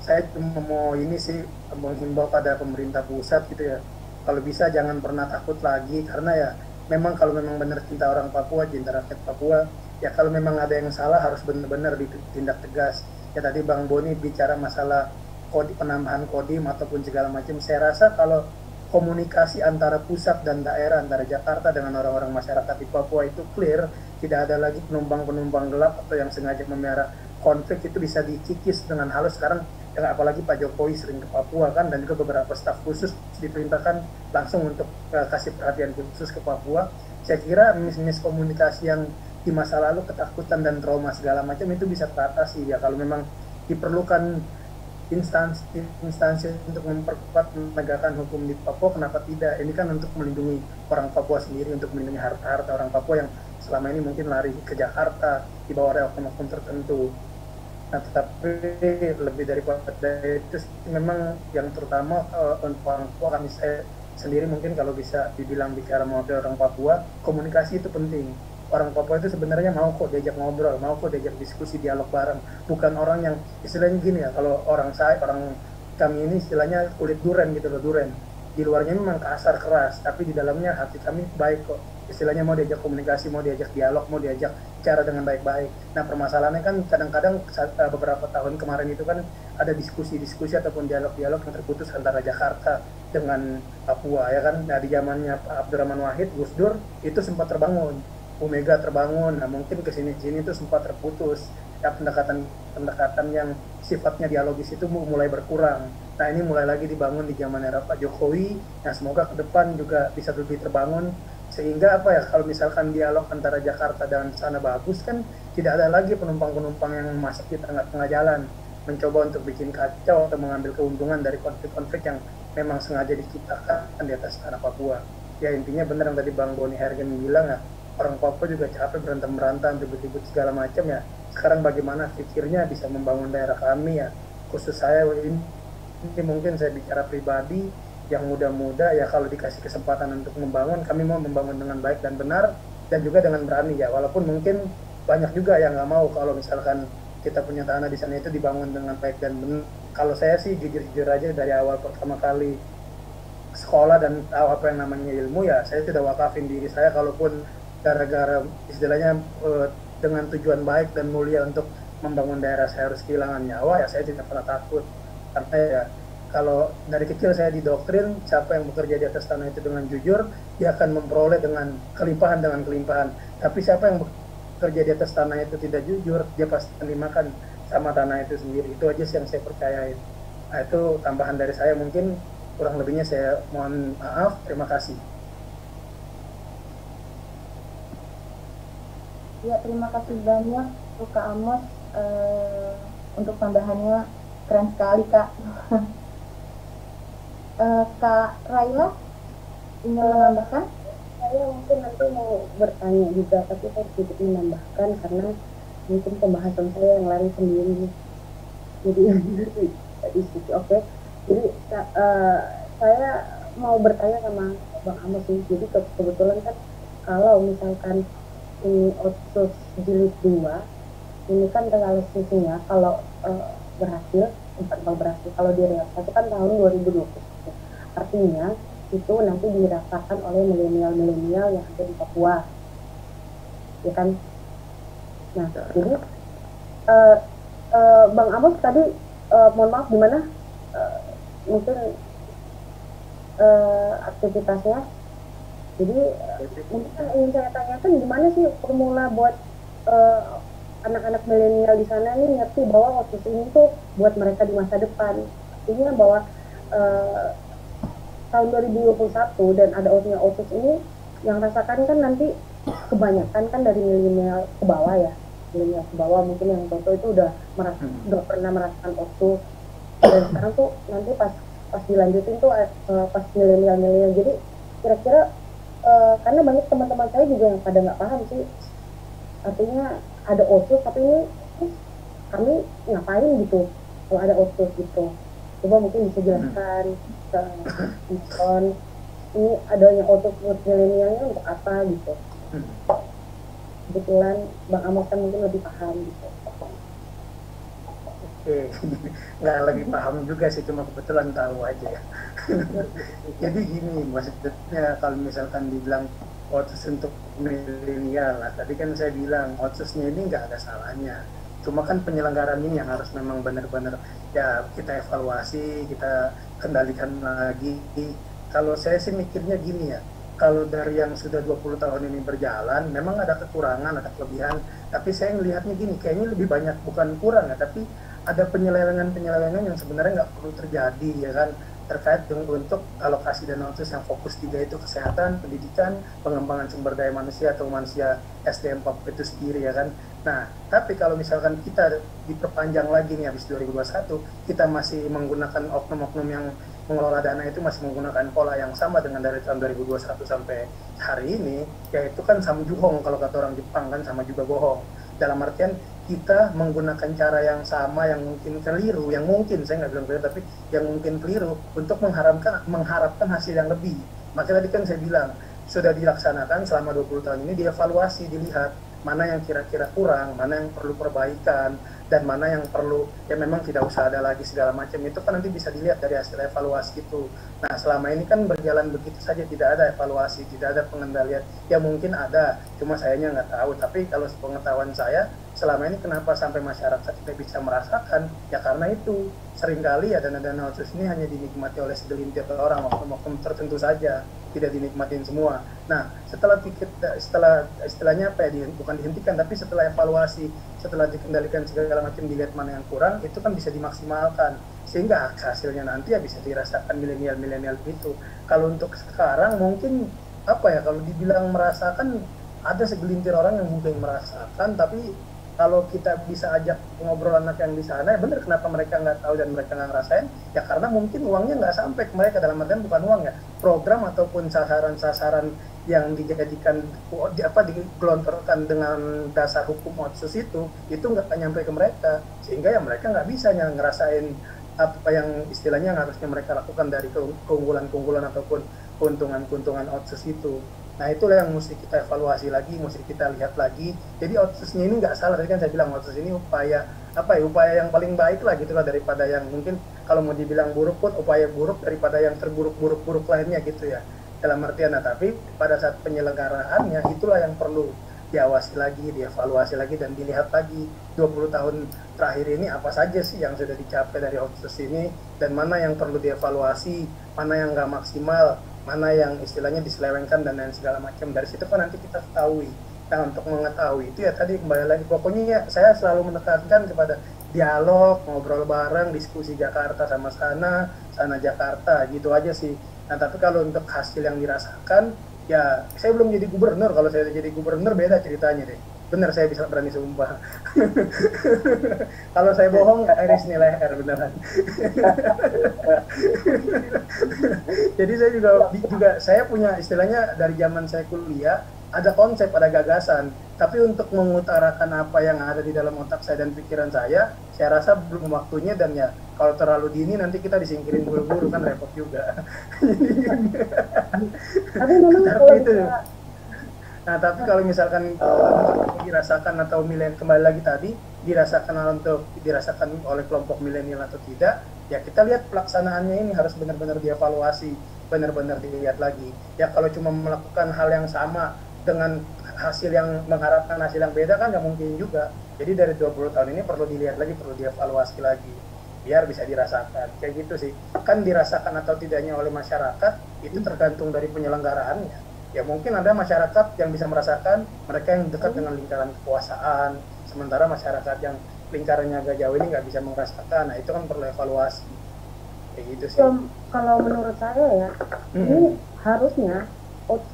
saya cuma mau ini sih menghimbau pada pemerintah pusat gitu ya, kalau bisa jangan pernah takut lagi, karena ya memang kalau memang benar cinta orang Papua, cinta rakyat Papua, ya kalau memang ada yang salah harus benar-benar ditindak tegas. Ya tadi Bang Boni bicara masalah penambahan kodim ataupun segala macam, saya rasa kalau komunikasi antara pusat dan daerah, antara Jakarta dengan orang-orang masyarakat di Papua itu clear, tidak ada lagi penumpang-penumpang gelap atau yang sengaja memelihara konflik, itu bisa dikikis dengan halus. Sekarang apalagi Pak Jokowi sering ke Papua kan, dan juga beberapa staf khusus diperintahkan langsung untuk kasih perhatian khusus ke Papua. Saya kira miskomunikasi yang di masa lalu, ketakutan dan trauma segala macam itu bisa teratasi ya, kalau memang diperlukan instansi untuk memperkuat penegakan hukum di Papua, kenapa tidak? Ini kan untuk melindungi orang Papua sendiri, untuk melindungi harta-harta orang Papua yang selama ini mungkin lari ke Jakarta di bawah oknum-oknum tertentu. Nah, tetapi lebih daripada itu memang yang terutama untuk orang Papua, kami saya sendiri mungkin kalau bisa dibilang bicara mewakili orang Papua, komunikasi itu penting. Orang Papua itu sebenarnya mau kok diajak ngobrol, mau kok diajak diskusi, dialog bareng. Bukan orang yang istilahnya gini ya, kalau orang kami ini istilahnya kulit duren gitu loh, duren. Di luarnya memang kasar keras, tapi di dalamnya hati kami baik kok. Istilahnya mau diajak komunikasi, mau diajak dialog, mau diajak cara dengan baik-baik. Nah permasalahannya kan kadang-kadang beberapa tahun kemarin itu kan ada diskusi-diskusi ataupun dialog-dialog yang terputus antara Jakarta dengan Papua ya kan. Nah di zamannya Pak Abdurrahman Wahid, Gus Dur itu sempat terbangun, Omega terbangun. Nah mungkin kesini-sini itu sempat terputus ya, pendekatan yang sifatnya dialogis itu mulai berkurang. Nah ini mulai lagi dibangun di zaman era Pak Jokowi. Nah semoga ke depan juga bisa lebih terbangun, sehingga apa ya, kalau misalkan dialog antara Jakarta dan sana bagus kan, tidak ada lagi penumpang-penumpang yang masuk di tengah-tengah jalan mencoba untuk bikin kacau atau mengambil keuntungan dari konflik-konflik yang memang sengaja diciptakan di atas tanah Papua. Ya intinya benar yang tadi Bang Boni Hergen bilang ya, orang Papua juga capek berantem ribut-ribut segala macam ya. Sekarang bagaimana pikirnya bisa membangun daerah kami ya, khusus saya ini mungkin saya bicara pribadi yang muda-muda ya, kalau dikasih kesempatan untuk membangun, kami mau membangun dengan baik dan benar dan juga dengan berani ya, walaupun mungkin banyak juga yang nggak mau kalau misalkan kita punya tanah di sana itu dibangun dengan baik dan benar. Kalau saya sih jujur-jujur aja, dari awal pertama kali sekolah dan tahu apa yang namanya ilmu ya, saya sudah wakafin diri saya, kalaupun gara-gara istilahnya dengan tujuan baik dan mulia untuk membangun daerah saya harus kehilangan nyawa ya, saya tidak pernah takut. Karena ya kalau dari kecil saya didoktrin, siapa yang bekerja di atas tanah itu dengan jujur, dia akan memperoleh dengan kelimpahan. Tapi siapa yang bekerja di atas tanah itu tidak jujur, dia pasti akan dimakan sama tanah itu sendiri. Itu aja sih yang saya percayain. Nah itu tambahan dari saya, mungkin kurang lebihnya saya mohon maaf. Terima kasih. Ya, terima kasih banyak untuk Kak Amos untuk tambahannya, keren sekali Kak. Kak Raila ingin menambahkan? Saya mungkin nanti mau bertanya juga, tapi saya sedikit menambahkan karena mungkin pembahasan saya yang lari sendiri. Jadi diskusi oke. Jadi saya mau bertanya sama Bang Amos sih. Jadi kebetulan kan kalau misalkan ini otsus jilid 2 ini kan realisasinya kalau berhasil, bukan berhasil, kalau direalisasikan tahun 2020. Artinya itu nanti dirasakan oleh milenial-milenial yang ada di Papua, ya kan? Nah, jadi Bang Amos tadi mohon maaf gimana? Mungkin aktivitasnya. Jadi mungkin ingin saya tanyakan gimana sih formula buat anak-anak milenial di sana nih ngerti bahwa otsus ini tuh buat mereka di masa depan. Artinya bahwa tahun 2021 dan ada otsus ini yang rasakan kan nanti kebanyakan kan dari milenial ke bawah ya. Milenial ke bawah mungkin yang Toto itu udah pernah merasakan otsus, dan sekarang tuh nanti pas dilanjutin tuh pas milenial. Jadi kira-kira karena banyak teman-teman saya juga yang pada nggak paham sih, artinya ada otsus tapi ini kami ngapain gitu kalau ada otsus gitu. Coba mungkin bisa jelaskan ke ini adanya otsus buat milenialnya untuk apa gitu. Kebetulan Bang Amos kan mungkin lebih paham gitu. Oke, nggak lagi paham juga sih, cuma kebetulan tahu aja ya. Jadi gini, maksudnya kalau misalkan dibilang otsus untuk milenial, lah tadi kan saya bilang otsusnya ini nggak ada salahnya. Cuma kan penyelenggaraan ini yang harus memang benar-benar ya kita evaluasi, kita kendalikan lagi. Kalau saya sih mikirnya gini ya, kalau dari yang sudah 20 tahun ini berjalan, memang ada kekurangan, ada kelebihan, tapi saya melihatnya gini, kayaknya lebih banyak bukan kurang ya, tapi ada penyelewengan yang sebenarnya nggak perlu terjadi ya kan, terkait dengan untuk alokasi dana otsus yang fokus 3 itu kesehatan, pendidikan, pengembangan sumber daya manusia atau manusia SDM Papua itu sendiri ya kan. Nah, tapi kalau misalkan kita diperpanjang lagi nih habis 2021, kita masih menggunakan oknum-oknum yang mengelola dana itu masih menggunakan pola yang sama dengan dari tahun 2021 sampai hari ini, yaitu kan samjuhong kalau kata orang Jepang kan, sama juga bohong. Dalam artian kita menggunakan cara yang sama yang mungkin keliru, yang mungkin saya nggak bilang keliru tapi yang mungkin keliru untuk mengharapkan hasil yang lebih. Makanya tadi kan saya bilang sudah dilaksanakan selama 20 tahun ini, dievaluasi, dilihat mana yang kira-kira kurang, mana yang perlu perbaikan, dan mana yang perlu ya memang tidak usah ada lagi segala macam. Itu kan nanti bisa dilihat dari hasil evaluasi itu. Nah, selama ini kan berjalan begitu saja, tidak ada evaluasi, tidak ada pengendalian. Ya mungkin ada, cuma sayanya nggak tahu. Tapi kalau sepengetahuan saya, selama ini kenapa sampai masyarakat tidak bisa merasakan, ya karena itu seringkali ya dana-dana otsus ini hanya dinikmati oleh segelintir orang, oknum-oknum tertentu saja, tidak dinikmatin semua. Nah, setelah istilahnya apa ya, bukan dihentikan, tapi setelah evaluasi, setelah dikendalikan segala macam, dilihat mana yang kurang, itu kan bisa dimaksimalkan sehingga hasilnya nanti ya bisa dirasakan milenial itu. Kalau untuk sekarang mungkin apa ya, kalau dibilang merasakan, ada segelintir orang yang mungkin merasakan, tapi kalau kita bisa ajak ngobrol anak yang di sana, ya bener kenapa mereka nggak tahu dan mereka nggak ngerasain, ya karena mungkin uangnya nggak sampai ke mereka. Dalam artian bukan uang ya, program ataupun sasaran-sasaran yang dijadikan digelontorkan dengan dasar hukum otsus itu nggak nyampe ke mereka, sehingga ya mereka nggak bisa ngerasain apa yang istilahnya yang harusnya mereka lakukan dari keunggulan-keunggulan ataupun keuntungan-keuntungan otsus itu. Nah, itulah yang mesti kita evaluasi lagi, mesti kita lihat lagi. Jadi otsusnya ini nggak salah, tadi kan saya bilang otsus ini upaya yang paling baik lah gitulah, daripada yang mungkin kalau mau dibilang buruk pun upaya buruk daripada yang terburuk-buruk lainnya gitu ya. Dalam artian, nah tapi pada saat penyelenggaraannya itulah yang perlu diawasi lagi, dievaluasi lagi, dan dilihat lagi 20 tahun terakhir ini apa saja sih yang sudah dicapai dari otsus ini, dan mana yang perlu dievaluasi, mana yang nggak maksimal, mana yang istilahnya diselewengkan dan lain segala macam. Dari situ kan nanti kita ketahui. Nah, untuk mengetahui itu ya tadi kembali lagi, pokoknya ya saya selalu menekankan kepada dialog, ngobrol bareng, diskusi Jakarta sama sana Jakarta, gitu aja sih. Nah, tapi kalau untuk hasil yang dirasakan, ya saya belum jadi gubernur. Kalau saya jadi gubernur beda ceritanya deh. Bener, saya bisa berani sumpah. Kalau saya bohong, iris nih leher beneran. Jadi saya juga saya punya istilahnya dari zaman saya kuliah, ada konsep, ada gagasan. Tapi untuk mengutarakan apa yang ada di dalam otak saya dan pikiran saya rasa belum waktunya, dan ya kalau terlalu dini nanti kita disingkirin buru-buru kan repot juga. Tapi memang Tapi itu. Nah, tapi kalau misalkan dirasakan atau milenial, kembali lagi tadi, dirasakan oleh kelompok milenial atau tidak, ya kita lihat pelaksanaannya ini harus benar-benar dievaluasi, benar-benar dilihat lagi. Ya kalau cuma melakukan hal yang sama dengan mengharapkan hasil yang beda kan nggak mungkin juga. Jadi dari 20 tahun ini perlu dilihat lagi, perlu dievaluasi lagi biar bisa dirasakan. Kayak gitu sih. Kan dirasakan atau tidaknya oleh masyarakat itu tergantung dari penyelenggaraannya. Ya mungkin ada masyarakat yang bisa merasakan, mereka yang dekat dengan lingkaran kekuasaan, sementara masyarakat yang lingkarannya agak jauh ini nggak bisa merasakan. Nah itu kan perlu evaluasi. Kayak gitu sih. Kalau menurut saya ya, ini harusnya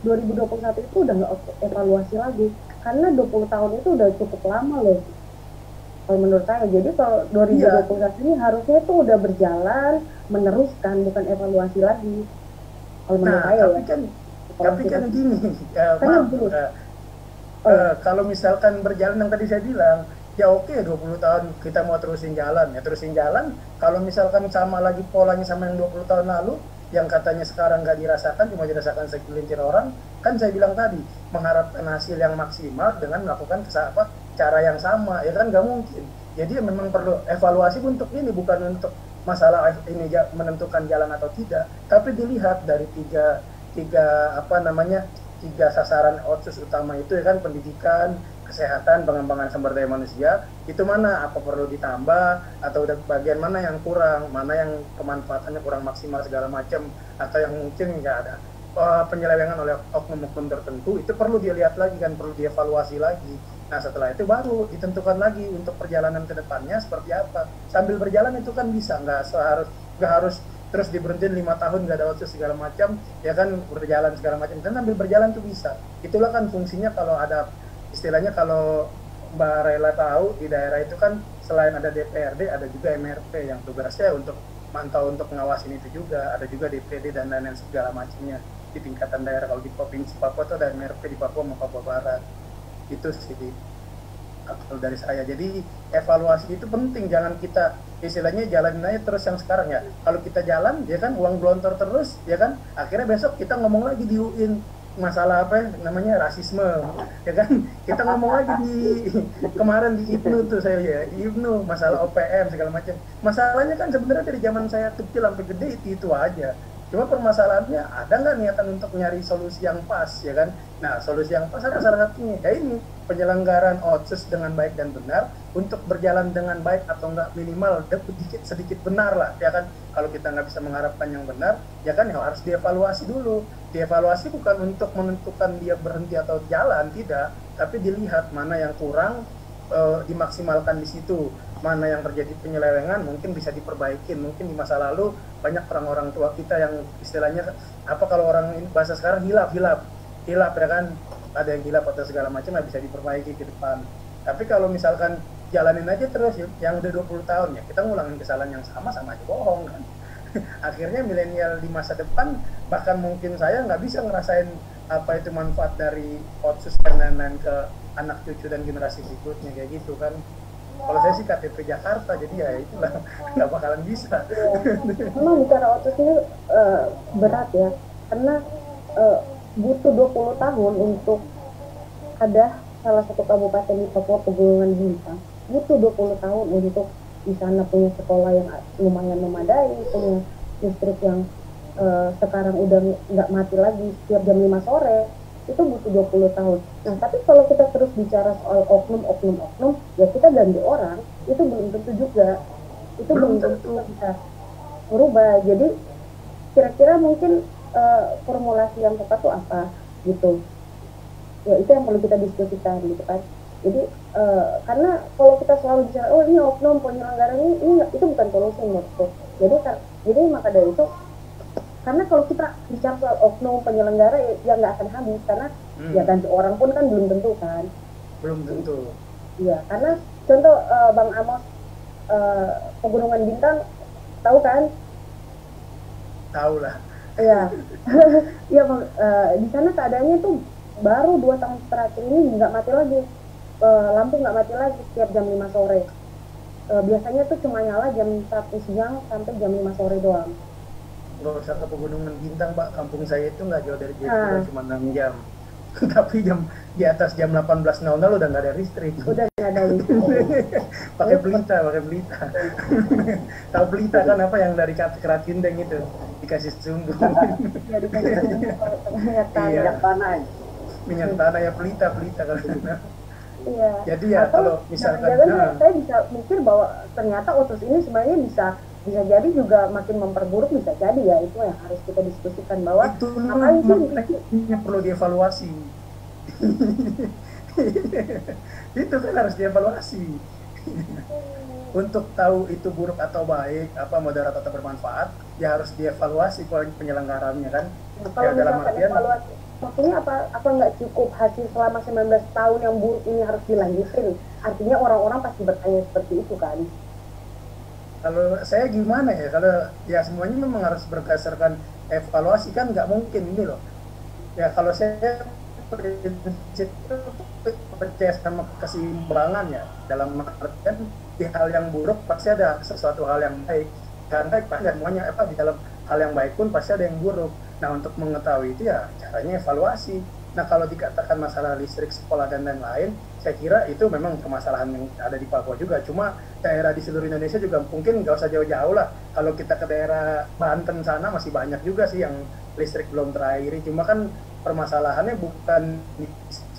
2021 itu udah nggak evaluasi lagi, karena 20 tahun itu udah cukup lama loh kalau menurut saya. Jadi kalau 2021 ini harusnya itu udah berjalan meneruskan, bukan evaluasi lagi kalau menurut saya tapi kan gini, kalau misalkan berjalan yang tadi saya bilang, ya oke 20 tahun kita mau terusin jalan, ya terusin jalan. Kalau misalkan sama lagi polanya sama yang 20 tahun lalu, yang katanya sekarang nggak dirasakan, cuma dirasakan segelintir orang, kan saya bilang tadi, mengharapkan hasil yang maksimal dengan melakukan cara yang sama, ya kan nggak mungkin. Jadi memang perlu evaluasi untuk ini, bukan untuk masalah ini menentukan jalan atau tidak, tapi dilihat dari tiga sasaran otsus utama itu, ya kan, pendidikan, kesehatan, pengembangan sumber daya manusia, itu mana, apa perlu ditambah, atau bagian mana yang kurang, mana yang kemanfaatannya kurang maksimal segala macam, atau yang mungkin nggak ada penyelewengan oleh oknum-oknum tertentu, itu perlu dilihat lagi kan, perlu dievaluasi lagi. Nah setelah itu baru ditentukan lagi untuk perjalanan ke depannya seperti apa. Sambil berjalan itu kan bisa, nggak harus terus diberhentiin 5 tahun nggak ada otsus segala macam, ya kan, berjalan segala macam, dan sambil berjalan tuh bisa. Itulah kan fungsinya kalau ada, istilahnya kalau Mbak Rela tahu, di daerah itu kan selain ada DPRD ada juga MRP yang tugasnya untuk mantau, untuk ngawasin itu juga. Ada juga DPD dan lain-lain segala macamnya di tingkatan daerah. Kalau di Provinsi Papua itu ada MRP di Papua sama Papua Barat. Itu sih kalau dari saya. Jadi evaluasi itu penting, jangan kita istilahnya jalanin aja terus yang sekarang ya. Kalau kita jalan, ya kan, uang gelontor terus, ya kan, akhirnya besok kita ngomong lagi di UIN masalah namanya rasisme, ya kan, kita ngomong lagi di kemarin di IPNU tuh saya ya, di IPNU masalah OPM segala macam. Masalahnya kan sebenarnya dari zaman saya kecil sampai gede itu aja. Cuma permasalahannya, ada nggak niatan untuk nyari solusi yang pas, ya kan? Nah, solusi yang pas ada salah satunya, ya ini, penyelenggaraan otsus dengan baik dan benar, untuk berjalan dengan baik atau nggak minimal sedikit benar lah, ya kan? Kalau kita nggak bisa mengharapkan yang benar, ya kan, ya harus dievaluasi dulu. Dievaluasi bukan untuk menentukan dia berhenti atau jalan, tidak, tapi dilihat mana yang kurang, dimaksimalkan di situ, mana yang terjadi penyelewengan mungkin bisa diperbaikin. Mungkin di masa lalu banyak orang tua kita yang istilahnya kalau orang ini bahasa sekarang hilap ya kan, ada yang hilap atau segala macam, lah bisa diperbaiki ke depan. Tapi kalau misalkan jalanin aja terus yang udah 20 tahun, ya kita ngulangin kesalahan yang sama aja bohong kan. Akhirnya milenial di masa depan bahkan mungkin saya nggak bisa ngerasain apa itu manfaat dari otsus dan lain-lain ke anak cucu dan generasi berikutnya, kayak gitu kan. Kalau saya sih KTP Jakarta, jadi ya itulah, nggak bakalan bisa. Memang bicara otsus ini berat ya, karena butuh 20 tahun untuk ada salah satu kabupaten di Papua, Pegunungan Bintang, butuh 20 tahun untuk di sana punya sekolah yang lumayan memadai, punya listrik yang sekarang udah nggak mati lagi setiap jam 5 sore, itu butuh 20 tahun. Nah, tapi kalau kita terus bicara soal oknum, ya kita ganti orang, itu belum tentu juga. Itu belum tentu bisa berubah. Jadi, kira-kira mungkin formulasi yang tepat itu apa, gitu. Ya, itu yang perlu kita diskusikan, gitu kan. Jadi, karena kalau kita selalu bicara, oh ini oknum, penyelenggara ini itu bukan solusi menurutku. Jadi maka dari itu, karena kalau kita bicara soal oknum penyelenggara ya nggak akan habis, karena ya ganti orang pun kan belum tentu kan. Belum tentu. Iya, karena contoh Bang Amos, Pegunungan Bintang, tahu kan? Tahu lah. Iya, iya Bang, di sana keadaannya tuh baru 2 tahun terakhir ini nggak mati lagi, lampu nggak mati lagi setiap jam 5 sore. Biasanya tuh cuma nyala jam 1 siang sampai jam 5 sore doang. Nggak usah ke Pegunungan Bintang, Pak. Kampung saya itu nggak jauh dari Jayapura, cuma 6 jam. Tapi di atas jam 18.00 udah nggak ada listrik. Udah nggak ada listrik. pakai pelita. Tahu pelita kan, apa yang dari Keratindeng itu dikasih sumbu. Ya dikasih minyak tanah. Minyak tanah ya, pelita kalau gitu. Iya. Jadi ya atau kalau misalkan saya bisa mikir bahwa ternyata otsus ini sebenarnya bisa jadi juga makin memperburuk, bisa jadi ya, itu yang harus kita diskusikan bahwa itu ngapain sih perlu dievaluasi. Itu kan harus dievaluasi. Untuk tahu itu buruk atau baik, apa moderat atau bermanfaat, ya harus dievaluasi penyelenggaranya kan. Kalau ya, dalam artian evaluasi, maksudnya apa nggak cukup hasil selama 19 tahun yang buruk ini harus dilanjutin? Artinya orang-orang pasti bertanya seperti itu kan. Kalau saya gimana ya, kalau ya semuanya memang harus berdasarkan evaluasi, kan nggak mungkin ini loh. Ya kalau saya prinsip percaya sama keseimbangan ya, dalam artian di hal yang buruk pasti ada sesuatu hal yang baik, dan baik pasti semuanya di dalam hal yang baik pun pasti ada yang buruk. Nah untuk mengetahui itu ya caranya evaluasi. Nah kalau dikatakan masalah listrik, sekolah dan lain-lain, saya kira itu memang permasalahan yang ada di Papua juga. Cuma daerah di seluruh Indonesia juga mungkin nggak usah jauh-jauh lah. Kalau kita ke daerah Banten sana masih banyak juga sih yang listrik belum terakhiri. Cuma kan permasalahannya bukan di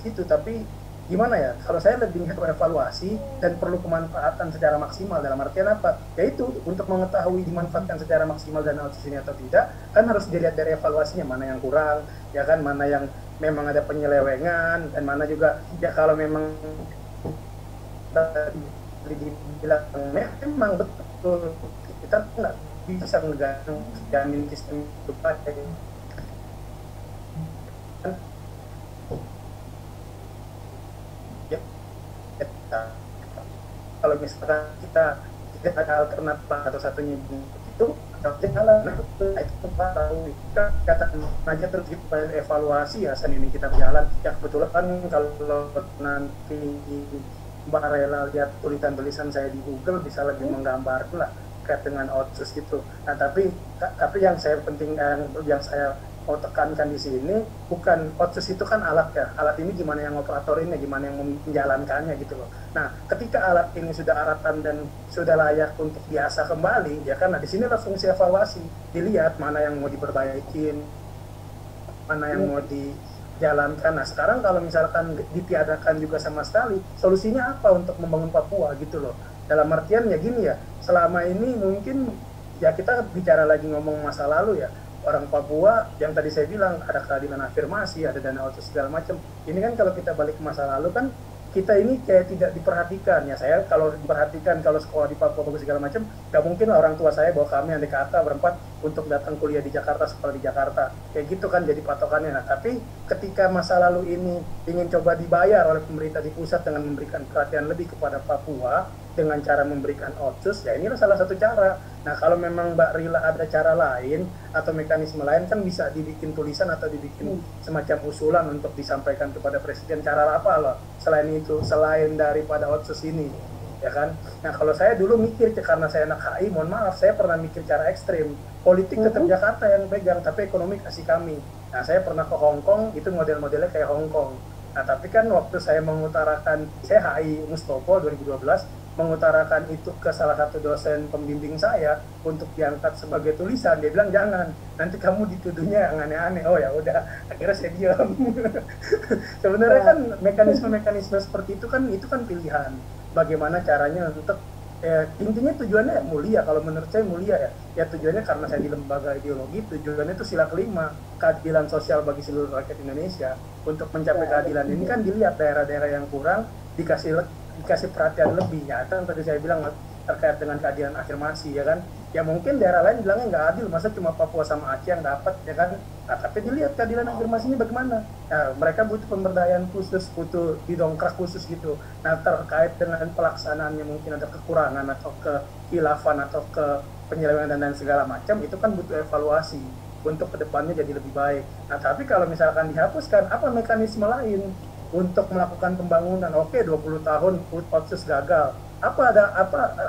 situ, tapi gimana ya, kalau saya lebih evaluasi dan perlu pemanfaatan secara maksimal. Dalam artian apa? Yaitu untuk mengetahui dimanfaatkan secara maksimal dan otsus ini atau tidak, kan harus dilihat dari evaluasinya, mana yang kurang, ya kan, mana yang memang ada penyelewengan, dan mana juga ya kalau memang dibilang memang betul kita nggak bisa menjamin sistem itu pakai. Kalau misalkan kita tidak ada alternatif atau satunya itu jalan itu tahu kata aja terus kita evaluasi ya ini kita berjalan ya. Kebetulan kan kalau nanti Mbak Rela lihat tulisan saya di Google bisa lebih menggambarkan lah terkait dengan otsus gitu. Nah tapi yang saya yang saya mau tekankan di sini bukan otsus itu kan alat ya. Alat ini gimana yang operatorinnya, gimana yang menjalankannya gitu loh. Nah, ketika alat ini sudah aratan dan sudah layak untuk diasah kembali, ya kan, nah di sini langsung fungsi evaluasi, dilihat mana yang mau diperbaikin, mana yang mau dijalankan. Nah, sekarang kalau misalkan ditiadakan juga sama sekali, solusinya apa untuk membangun Papua gitu loh. Dalam artian ya gini ya, selama ini mungkin ya kita bicara lagi ngomong masa lalu ya. Orang Papua yang tadi saya bilang ada keadilan afirmasi, ada dana otsus segala macam. Ini kan kalau kita balik ke masa lalu kan kita ini kayak tidak diperhatikan ya. Saya kalau diperhatikan, kalau sekolah di Papua bagus segala macam, nggak mungkin lah orang tua saya bawa kami andai kata berempat untuk datang kuliah di Jakarta, sekolah di Jakarta, kayak gitu kan jadi patokannya. Nah tapi ketika masa lalu ini ingin coba dibayar oleh pemerintah di pusat dengan memberikan perhatian lebih kepada Papua dengan cara memberikan otsus, ya inilah salah satu cara. Nah kalau memang Mbak Rila ada cara lain atau mekanisme lain, kan bisa dibikin tulisan atau dibikin semacam usulan untuk disampaikan kepada Presiden. Cara apa loh selain itu, selain daripada otsus ini, ya kan? Nah kalau saya dulu mikir, karena saya anak HI, mohon maaf, saya pernah mikir cara ekstrim. Politik tetap Jakarta yang pegang, tapi ekonomi kasih kami. Nah saya pernah ke Hong Kong, itu model-modelnya kayak Hong Kong. Nah tapi kan waktu saya mengutarakan, saya HI Mustopo 2012, mengutarakan itu ke salah satu dosen pembimbing saya untuk diangkat sebagai tulisan, dia bilang jangan, nanti kamu dituduhnya yang aneh-aneh. Oh ya udah, akhirnya saya diam. Sebenarnya kan mekanisme seperti itu kan pilihan. Bagaimana caranya untuk intinya tujuannya mulia, kalau menurut saya mulia ya tujuannya, karena saya di lembaga ideologi, tujuannya itu sila kelima, keadilan sosial bagi seluruh rakyat Indonesia. Untuk mencapai keadilan ini kan dilihat daerah-daerah yang kurang dikasih perhatian lebih ya. Kan tadi saya bilang terkait dengan keadilan afirmasi ya kan, ya mungkin daerah lain bilangnya nggak adil, masa cuma Papua sama Aceh yang dapat ya kan. Nah tapi dilihat keadilan afirmasinya bagaimana. Nah, mereka butuh pemberdayaan khusus, butuh didongkrak khusus gitu. Nah terkait dengan pelaksanaannya mungkin ada kekurangan atau kehilafan atau ke penyelewengan dan segala macam, itu kan butuh evaluasi. untuk kedepannya jadi lebih baik. Nah, tapi kalau misalkan dihapuskan, apa mekanisme lain untuk melakukan pembangunan? Oke, 20 tahun Otsus gagal. Apa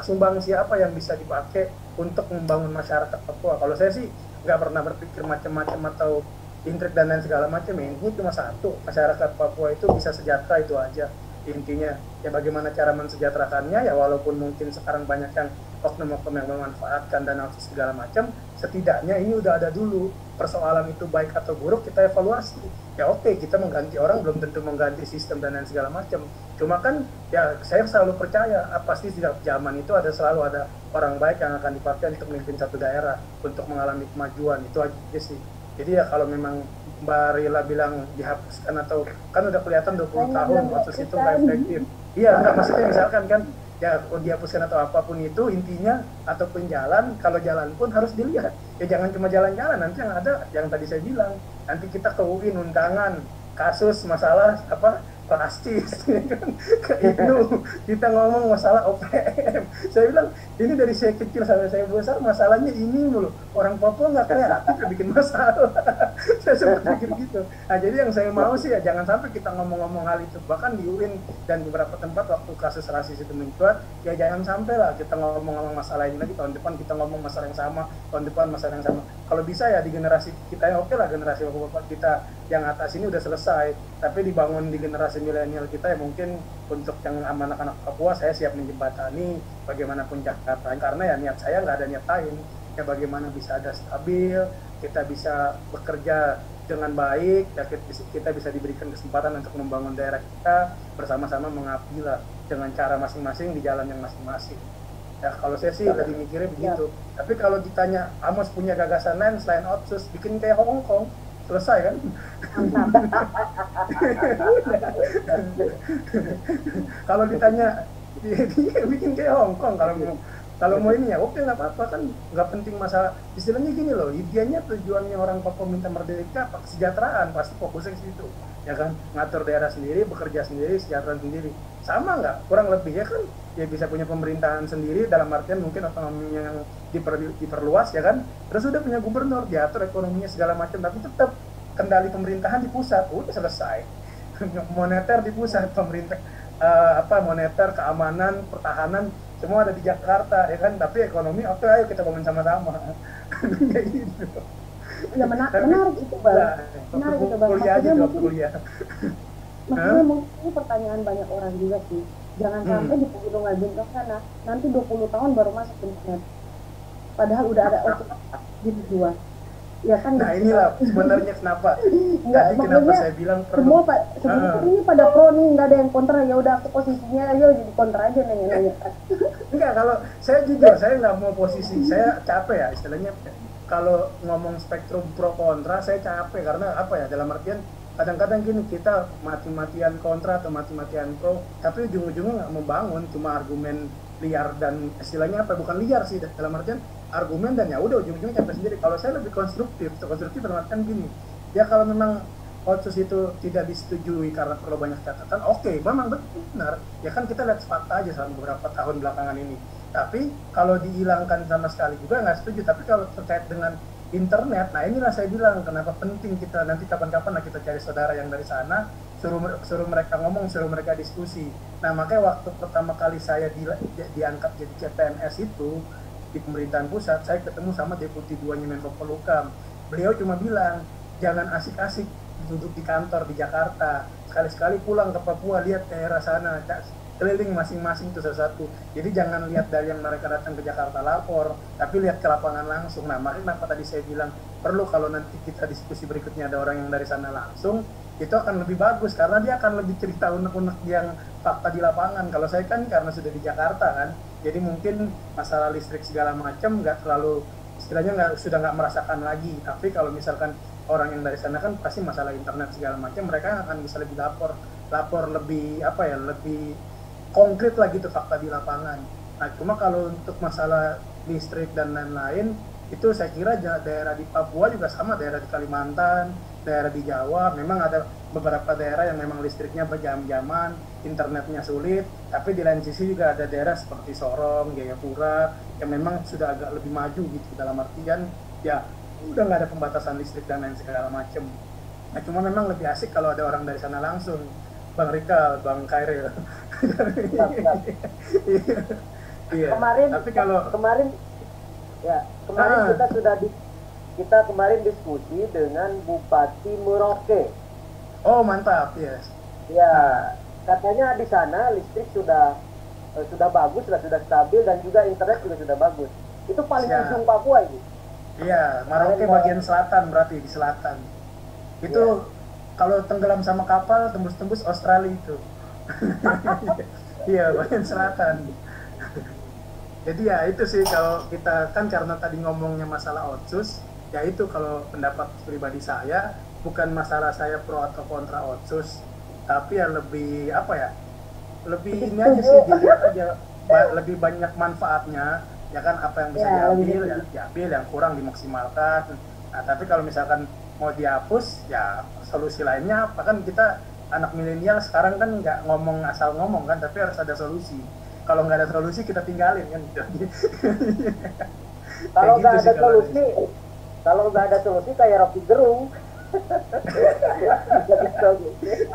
sumbangsi apa yang bisa dipakai untuk membangun masyarakat Papua? Kalau saya sih nggak pernah berpikir macam-macam atau intrik dan lain segala macam. Ini cuma satu, masyarakat Papua itu bisa sejahtera, itu aja intinya. Ya bagaimana cara mensejahterakannya, ya walaupun mungkin sekarang banyak yang oknum-oknum yang memanfaatkan dan segala macam, setidaknya ini udah ada dulu. Persoalan itu baik atau buruk kita evaluasi. Ya oke, kita mengganti orang belum tentu mengganti sistem dan lain segala macam. Cuma kan ya saya selalu percaya pasti setiap zaman itu selalu ada orang baik yang akan dipakai untuk memimpin satu daerah untuk mengalami kemajuan. Itu aja sih. Jadi ya kalau memang Mbak Rila bilang dihapuskan atau kan udah kelihatan 20 tahun Otsus itu nggak efektif. Iya, nggak, maksudnya misalkan kan ya dihapuskan atau apapun itu intinya, ataupun jalan, kalau jalan pun harus dilihat. Ya jangan cuma jalan-jalan, nanti yang ada yang tadi saya bilang, nanti kita ke UI nuntangan kasus masalah apa plastis ke IPNU kita ngomong masalah OPM. Saya bilang ini dari saya kecil sampai saya besar masalahnya ini mulu, orang Papua nggak kreatif ya bikin masalah. Saya sempat pikir gitu. Nah jadi yang saya mau sih ya jangan sampai kita ngomong-ngomong hal itu, bahkan di UIN dan beberapa tempat waktu kasus rasis itu mencuat, ya jangan sampai lah kita ngomong-ngomong masalah ini lagi, tahun depan kita ngomong masalah yang sama, tahun depan masalah yang sama. Kalau bisa ya di generasi kita yang oke lah, generasi bapak-bapak kita yang atas ini udah selesai, tapi dibangun di generasi milenial kita ya mungkin untuk yang anak-anak Papua saya siap menjembatani bagaimanapun Jakarta, karena ya niat saya nggak ada niat lain, ya bagaimana bisa ada stabil, kita bisa bekerja dengan baik, ya kita bisa diberikan kesempatan untuk membangun daerah kita bersama-sama mengabdi lah dengan cara masing-masing di jalan yang masing-masing. Ya kalau saya sih lebih mikirnya begitu. Tapi kalau ditanya Amos punya gagasan lain selain Otsus, bikin kayak Hong Kong, selesai kan? Kalau ditanya dia bikin kayak Hong Kong, kalau mau ini ya oke, nggak apa-apa, kan nggak penting masalah. Istilahnya gini loh, ideanya tujuannya orang Papua minta merdeka kesejahteraan, pasti fokusnya ke situ ya kan, ngatur daerah sendiri, bekerja sendiri, sejahtera sendiri, sama nggak kurang lebih ya kan, ya bisa punya pemerintahan sendiri dalam artian mungkin otonominya yang diperluas ya kan, terus udah punya gubernur, diatur ekonominya segala macam, tapi tetap kendali pemerintahan di pusat, udah selesai. Moneter di pusat, pemerintah moneter, keamanan, pertahanan semua ada di Jakarta ya kan, tapi ekonomi oke, ayo kita bangun sama-sama. Kayak gitu. Ya menarik itu Bang. Menarik itu Bang. Maksudnya mungkin ini pertanyaan banyak orang juga sih. Jangan sampai di Pegunungan Bintang sana nanti 20 tahun baru masuk internet. Padahal udah ada di dua. Ya kan. Nah inilah sebenarnya kenapa. Tadi kenapa saya bilang perlu. Semua ini pada pro nih, nggak ada yang kontra, ya udah aku posisinya aja jadi kontra aja nanya-nanya. Enggak, kalau saya jujur saya nggak mau posisi, saya capek ya istilahnya. Kalau ngomong spektrum pro kontra saya capek, karena apa ya, dalam artian kadang-kadang gini, kita mati-matian kontra atau mati-matian pro, tapi ujung-ujungnya nggak membangun, cuma argumen liar dan istilahnya apa, bukan liar sih, dalam artian argumen dan ya udah ujung-ujungnya capek sendiri. Kalau saya lebih konstruktif dalam artian gini, ya kalau memang Otsus itu tidak disetujui karena perlu banyak catatan, oke, memang benar, ya kan kita lihat fakta aja selama beberapa tahun belakangan ini. Tapi kalau dihilangkan sama sekali juga nggak setuju. Tapi kalau terkait dengan internet, nah inilah saya bilang kenapa penting kita nanti kapan-kapan lah kita cari saudara yang dari sana, suruh mereka ngomong, suruh mereka diskusi. Nah makanya waktu pertama kali saya diangkat jadi CPNS itu di pemerintahan pusat, saya ketemu sama Deputi 2-nya Menko Polhukam. Beliau cuma bilang, jangan asik-asik duduk di kantor di Jakarta, sekali-sekali pulang ke Papua, lihat daerah sana, keliling masing-masing itu satu-satu. Jadi jangan lihat dari yang mereka datang ke Jakarta lapor, tapi lihat ke lapangan langsung. Nah makanya kenapa tadi saya bilang perlu kalau nanti kita diskusi berikutnya ada orang yang dari sana langsung, itu akan lebih bagus karena dia akan lebih cerita unek-unek yang fakta di lapangan. Kalau saya kan karena sudah di Jakarta kan, jadi mungkin masalah listrik segala macam nggak terlalu, istilahnya sudah nggak merasakan lagi. Tapi kalau misalkan orang yang dari sana kan pasti masalah internet segala macam, mereka akan bisa lebih lapor lebih lebih konkret lagi tuh fakta di lapangan. Nah cuma kalau untuk masalah listrik dan lain-lain, itu saya kira daerah di Papua juga sama, daerah di Kalimantan, daerah di Jawa, memang ada beberapa daerah yang memang listriknya berjam-jaman, internetnya sulit, tapi di lain sisi juga ada daerah seperti Sorong, Jayapura, yang memang sudah agak lebih maju gitu, dalam artian ya udah nggak ada pembatasan listrik dan lain segala macem. Nah cuma memang lebih asik kalau ada orang dari sana langsung, Bang Rika, Bang Khairil. Iya. Kemarin Tapi kalau kemarin ya kemarin Ah. kita kemarin diskusi dengan Bupati Merauke. oh mantap ya. Ya, katanya di sana listrik sudah bagus, sudah stabil dan juga internet juga sudah bagus. Itu paling Siap. ujung Papua ini. Iya, Merauke bagian selatan berarti di selatan. Itu kalau tenggelam sama kapal tembus-tembus Australia itu. Iya, bagian selatan. Jadi ya itu sih kalau kita kan karena tadi ngomongnya masalah otsus, ya itu kalau pendapat pribadi saya bukan masalah saya pro atau kontra otsus, tapi ya lebih apa ya? Lebih ini aja sih dilihat aja lebih banyak manfaatnya, ya kan apa yang bisa Ya, diambil ya diambil, yang kurang dimaksimalkan. Nah, tapi kalau misalkan mau dihapus ya solusi lainnya apa kan kita anak milenial sekarang kan nggak ngomong asal ngomong kan, tapi harus ada solusi. Kalau nggak ada solusi kita tinggalin kan. Kalau Kayak nggak gitu ada sih kalau solusi, kalau nggak ada solusi kayak Rocky Gerung.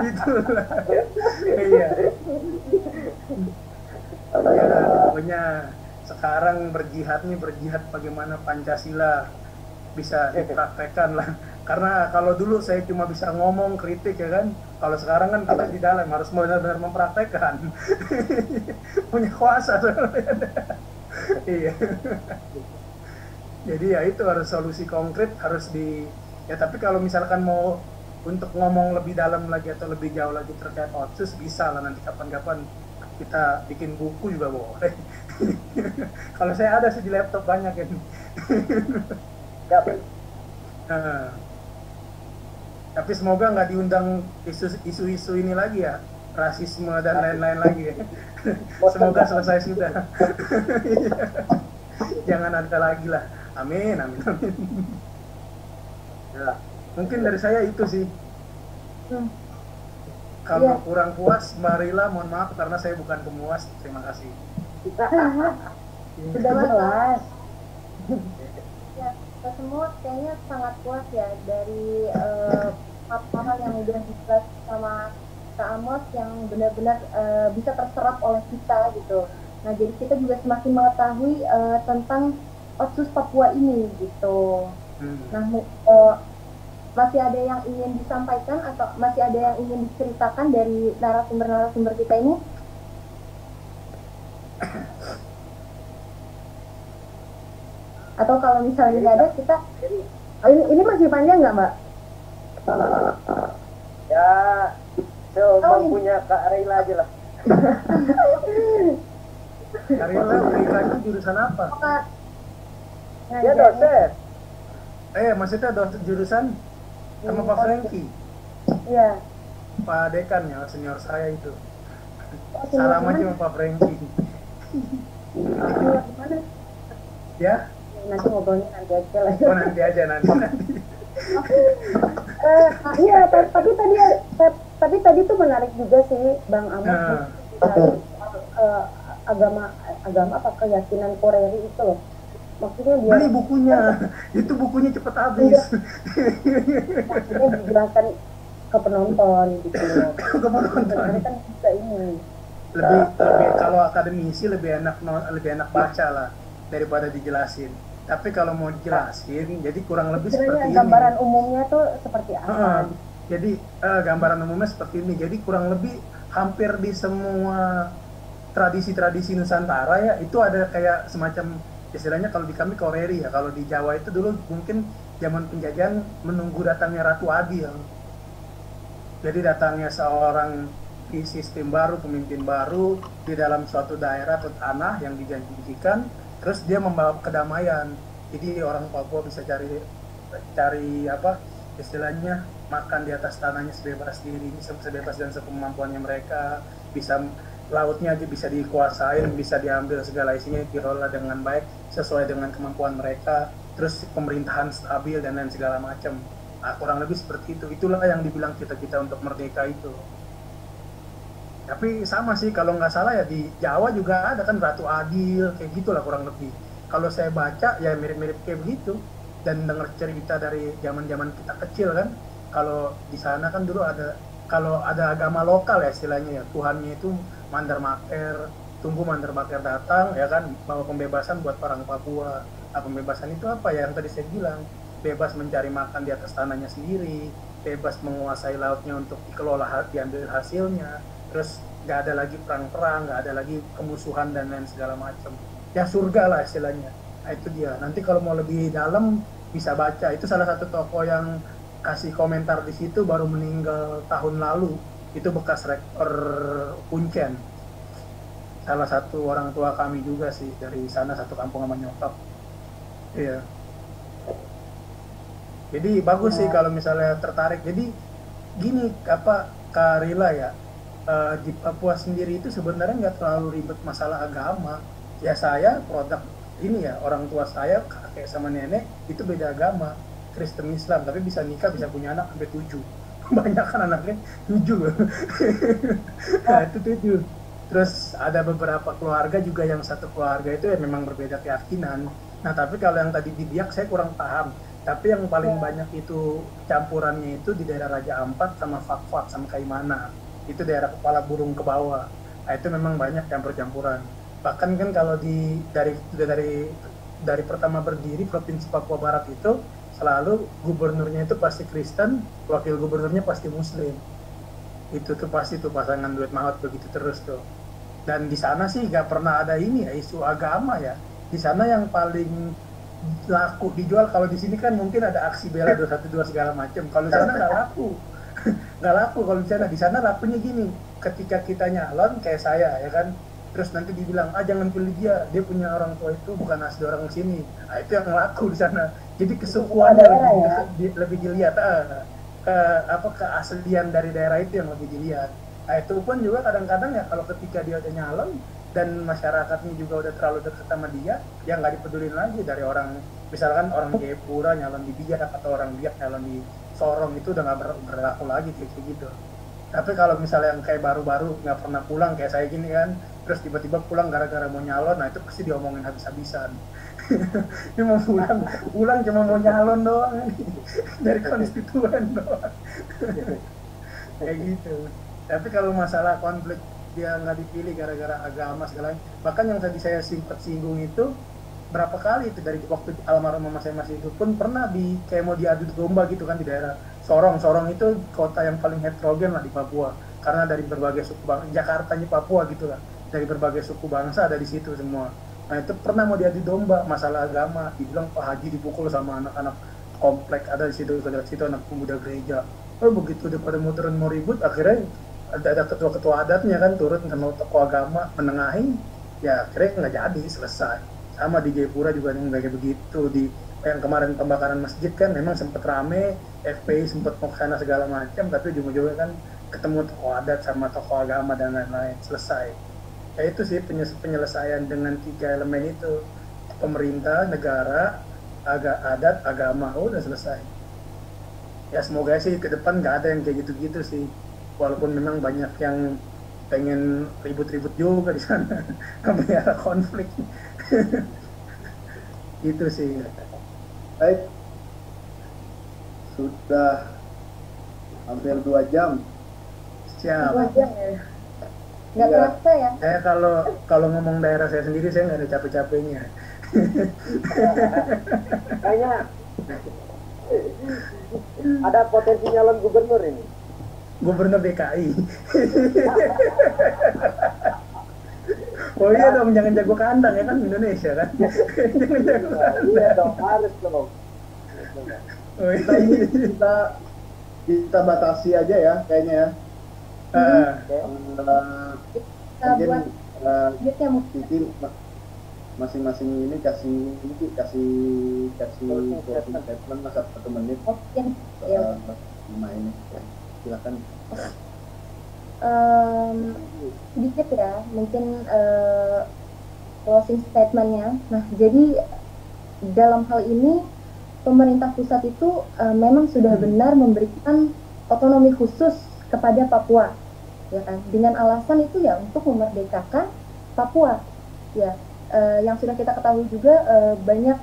itulah. Iya. Ya, pokoknya sekarang berjihad bagaimana Pancasila bisa dipraktekkan lah. Karena kalau dulu saya cuma bisa ngomong kritik ya kan, kalau sekarang kan kita di dalam harus benar-benar mempraktekkan. Punya kuasa. Iya. Jadi ya itu harus solusi konkret, harus di ya. Tapi kalau misalkan mau untuk ngomong lebih dalam lagi atau lebih jauh lagi terkait otsus, bisa lah nanti kapan-kapan kita bikin buku juga boleh. Kalau saya ada sih di laptop banyak ya. Nah, tapi semoga nggak diundang isu-isu ini lagi ya, rasisme dan lain-lain lagi ya. Semoga selesai sudah. Jangan ada lagi lah. Amin, amin, amin. Ya, mungkin dari saya itu sih. Kalau kurang puas, marilah, mohon maaf karena saya bukan pemuas. Terima kasih. Sudah puas. Ya, kita semua kayaknya sangat puas ya dari paparan yang udah dijelas sama Kak Amos yang benar-benar bisa terserap oleh kita gitu. Nah, jadi kita juga semakin mengetahui tentang otsus Papua ini gitu. Nah, masih ada yang ingin disampaikan atau masih ada yang ingin diceritakan dari narasumber-narasumber kita ini? Atau kalau misalnya nggak ada, kita Ini masih panjang nggak, Mbak? Ya, semampunya Kak Reila aja lah. Karila, Rika itu jurusan apa? Dia dosen. Maksudnya jurusan sama Pak Franky, Iya. Pak Dekan ya, senior saya itu. senior Salam gimana? aja sama Pak Franky. Gimana? Ya, Nanti ngobrolnya nanti aja lah. oh nanti aja nanti. Iya, tapi tadi tuh menarik juga sih, Bang Amos. Agama apa keyakinan Koreri itu loh. Maksudnya dia Beli bukunya, itu bukunya cepet habis. maksudnya dijelaskan ke penonton gitu loh. Ke penonton. Sebenarnya kan bisa ini. Lebih kalau akademisi lebih enak baca lah daripada dijelasin. Tapi kalau mau dijelasin, jadi kurang lebih seperti Sebenarnya ini. gambaran umumnya tuh seperti apa? Jadi gambaran umumnya seperti ini. Jadi kurang lebih hampir di semua tradisi-tradisi Nusantara ya itu ada kayak semacam istilahnya kalau di kami Koreri ya. Kalau di Jawa itu dulu mungkin zaman penjajahan menunggu datangnya Ratu Adil. Jadi datangnya seorang sistem baru, pemimpin baru di dalam suatu daerah atau tanah yang dijanjikan, terus dia membawa kedamaian. Jadi orang Papua bisa cari apa istilahnya makan di atas tanahnya sebebas diri, sebebas dan sekemampuannya mereka, bisa lautnya aja bisa dikuasain, bisa diambil segala isinya, dikelola dengan baik sesuai dengan kemampuan mereka, terus pemerintahan stabil dan lain segala macam. Nah, kurang lebih seperti itu. Itulah yang dibilang cita-cita untuk merdeka itu. Tapi sama sih kalau nggak salah ya di Jawa juga ada kan Ratu Adil kayak gitulah kurang lebih. Kalau saya baca ya mirip-mirip kayak begitu. dan dengar cerita dari zaman-zaman kita kecil kan, kalau di sana kan dulu ada, kalau ada agama lokal ya istilahnya ya, Tuhannya itu mandar maker, tunggu mandar maker datang ya kan, bawa pembebasan buat orang Papua. Nah, pembebasan itu apa ya, yang tadi saya bilang, bebas mencari makan di atas tanahnya sendiri, bebas menguasai lautnya untuk dikelola, diambil hasilnya, terus nggak ada lagi perang-perang, nggak ada lagi kemusuhan dan lain segala macam. Ya surga lah istilahnya. Nah itu dia. Nanti kalau mau lebih dalam bisa baca. Itu salah satu tokoh yang kasih komentar di situ, baru meninggal tahun lalu. Itu bekas rektor Kuncen. Salah satu orang tua kami juga sih, dari sana satu kampung sama nyokap. Iya. Jadi bagus sih kalau misalnya tertarik. Jadi gini, apa Kak Rila ya, di Papua sendiri itu sebenarnya nggak terlalu ribet masalah agama. Ya saya produk ini ya, orang tua saya kakek sama nenek itu beda agama, Kristen Islam, tapi bisa nikah, bisa punya anak sampai 7. Banyak kan anaknya 7. Nah itu 7. Terus ada beberapa keluarga juga yang satu keluarga itu ya memang berbeda keyakinan. Nah tapi kalau yang tadi di Biak saya kurang paham. Tapi yang paling banyak itu campurannya itu di daerah Raja Ampat sama Fakfak sama Kaimana. Itu daerah kepala burung ke bawah. Nah, itu memang banyak campur-campuran. Bahkan kan kalau dari pertama berdiri Provinsi Papua Barat itu selalu gubernurnya itu pasti Kristen, wakil gubernurnya pasti Muslim. Itu tuh pasti tuh pasangan duet maut begitu terus tuh. Dan di sana sih nggak pernah ada ini ya, isu agama ya. Di sana yang paling laku dijual, kalau di sini kan mungkin ada aksi bela 212 segala macam. Kalau di sana nggak laku. Nggak laku kalau di sana lakunya gini, ketika kita nyalon kayak saya ya kan, terus nanti dibilang jangan pilih dia punya orang tua itu bukan asli orang sini. Nah, itu yang laku di sana. Jadi kesukuannya lebih dilihat, keaslian dari daerah itu yang lebih dilihat. Nah, itu pun juga kadang-kadang ya kalau ketika dia udah nyalon dan masyarakatnya juga udah terlalu dekat sama dia, ya nggak dipedulin lagi. Dari orang, misalkan orang Jayapura nyalon di Biak atau orang Biak nyalon di Sorong, itu udah nggak berlaku lagi kayak gitu. Tapi kalau misalnya yang kayak baru-baru nggak pernah pulang kayak saya gini kan, terus tiba-tiba pulang gara-gara mau nyalon, nah itu pasti diomongin habis-habisan. Dia mau pulang cuma mau nyalon doang dari konstituen doang. Kayak gitu. Tapi kalau masalah konflik dia nggak dipilih gara-gara agama segala, bahkan yang tadi saya sempat singgung itu, berapa kali itu dari waktu almarhum mama saya masih hidup pun pernah kayak mau diadu domba gitu kan di daerah Sorong. Sorong itu kota yang paling heterogen lah di Papua, karena dari berbagai suku bangsa, Jakartanya Papua gitu lah, dari berbagai suku bangsa ada di situ semua. Nah itu pernah mau diadu domba masalah agama, dibilang Pak Haji dipukul sama anak-anak komplek ada di situ anak pemuda gereja. Begitu udah pada muterin mau ribut, akhirnya ada ketua-ketua adatnya kan turun sama tokoh agama menengahi, ya akhirnya nggak jadi, selesai. Sama di Jayapura juga yang kayak begitu. Di yang kemarin pembakaran masjid kan memang sempat rame, FPI sempat mau kesana segala macam, tapi ujung-ujungnya kan ketemu tokoh adat sama tokoh agama dan lain-lain, selesai. Ya itu sih penyelesaian dengan 3 elemen itu, pemerintah, negara, adat, agama, udah selesai. Ya semoga sih ke depan nggak ada yang kayak gitu-gitu sih, walaupun memang banyak yang pengen ribut-ribut juga di sana, memelihara konflik. Itu sih. Baik, sudah hampir 2 jam. Siap. 2 jam ya. Nggak Iya. terasa ya. Saya kalau ngomong daerah saya sendiri, saya nggak ada capek-capeknya. Kayaknya ada potensi nyalon gubernur ini. Gubernur DKI. Oh iya dong, jangan jago kandang ya kan, Indonesia kan. Jangan jago kandang. Iya dong, harus dong. Oh Kita iya. kita batasi aja ya kayaknya ya. Kita Mungkin buat duitnya mungkin. Siti masing-masing ini kasih closing statement masa 1 menit Mungkin ya. ini. Silakan. Sedikit ya, mungkin closing statementnya. Nah, jadi dalam hal ini pemerintah pusat itu memang sudah benar memberikan otonomi khusus kepada Papua, ya kan? Dengan alasan itu ya untuk memerdekakan Papua, ya. Yang sudah kita ketahui juga banyak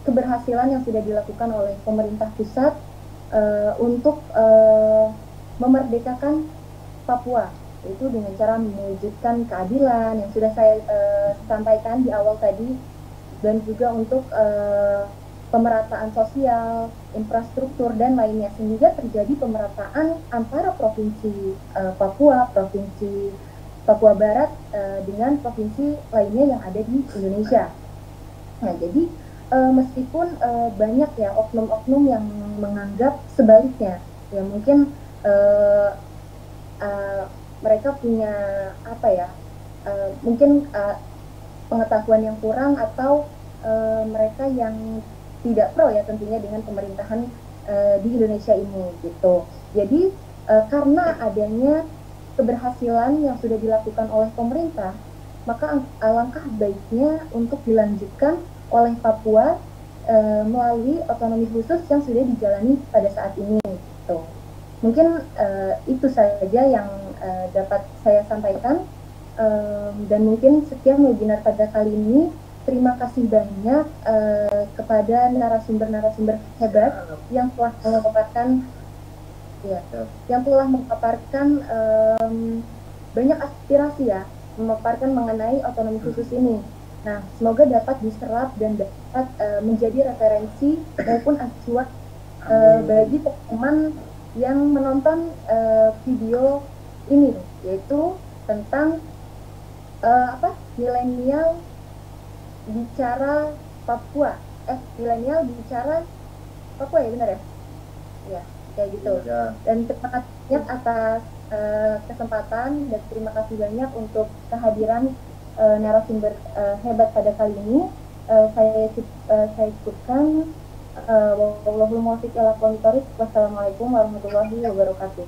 keberhasilan yang sudah dilakukan oleh pemerintah pusat untuk memerdekakan Papua, yaitu dengan cara mewujudkan keadilan yang sudah saya sampaikan di awal tadi, dan juga untuk pemerataan sosial, infrastruktur, dan lainnya, sehingga terjadi pemerataan antara provinsi Papua, provinsi Papua Barat dengan provinsi lainnya yang ada di Indonesia. Nah, jadi meskipun banyak ya oknum-oknum yang menganggap sebaliknya, ya mungkin mereka punya apa ya, mungkin pengetahuan yang kurang, atau mereka yang tidak pro ya tentunya dengan pemerintahan di Indonesia ini gitu. Jadi karena adanya keberhasilan yang sudah dilakukan oleh pemerintah, maka alangkah baiknya untuk dilanjutkan oleh Papua melalui otonomi khusus yang sudah dijalani pada saat ini gitu. Mungkin itu saja yang dapat saya sampaikan, dan mungkin sekian webinar pada kali ini. Terima kasih banyak kepada narasumber-narasumber hebat yang telah memaparkan banyak aspirasi ya, memaparkan mengenai otonomi khusus ini. Nah, semoga dapat diserap dan dapat menjadi referensi maupun acuan bagi teman yang menonton video ini, yaitu tentang milenial bicara Papua, milenial bicara Papua, ya benar ya? Ya, kayak gitu. Ya. Dan terima kasih banyak atas kesempatan, dan terima kasih banyak untuk kehadiran narasumber hebat pada kali ini. Saya cukupkan. Wallahul muwaffiq ila aqwamit thoriq. Wassalamualaikum warahmatullahi wabarakatuh.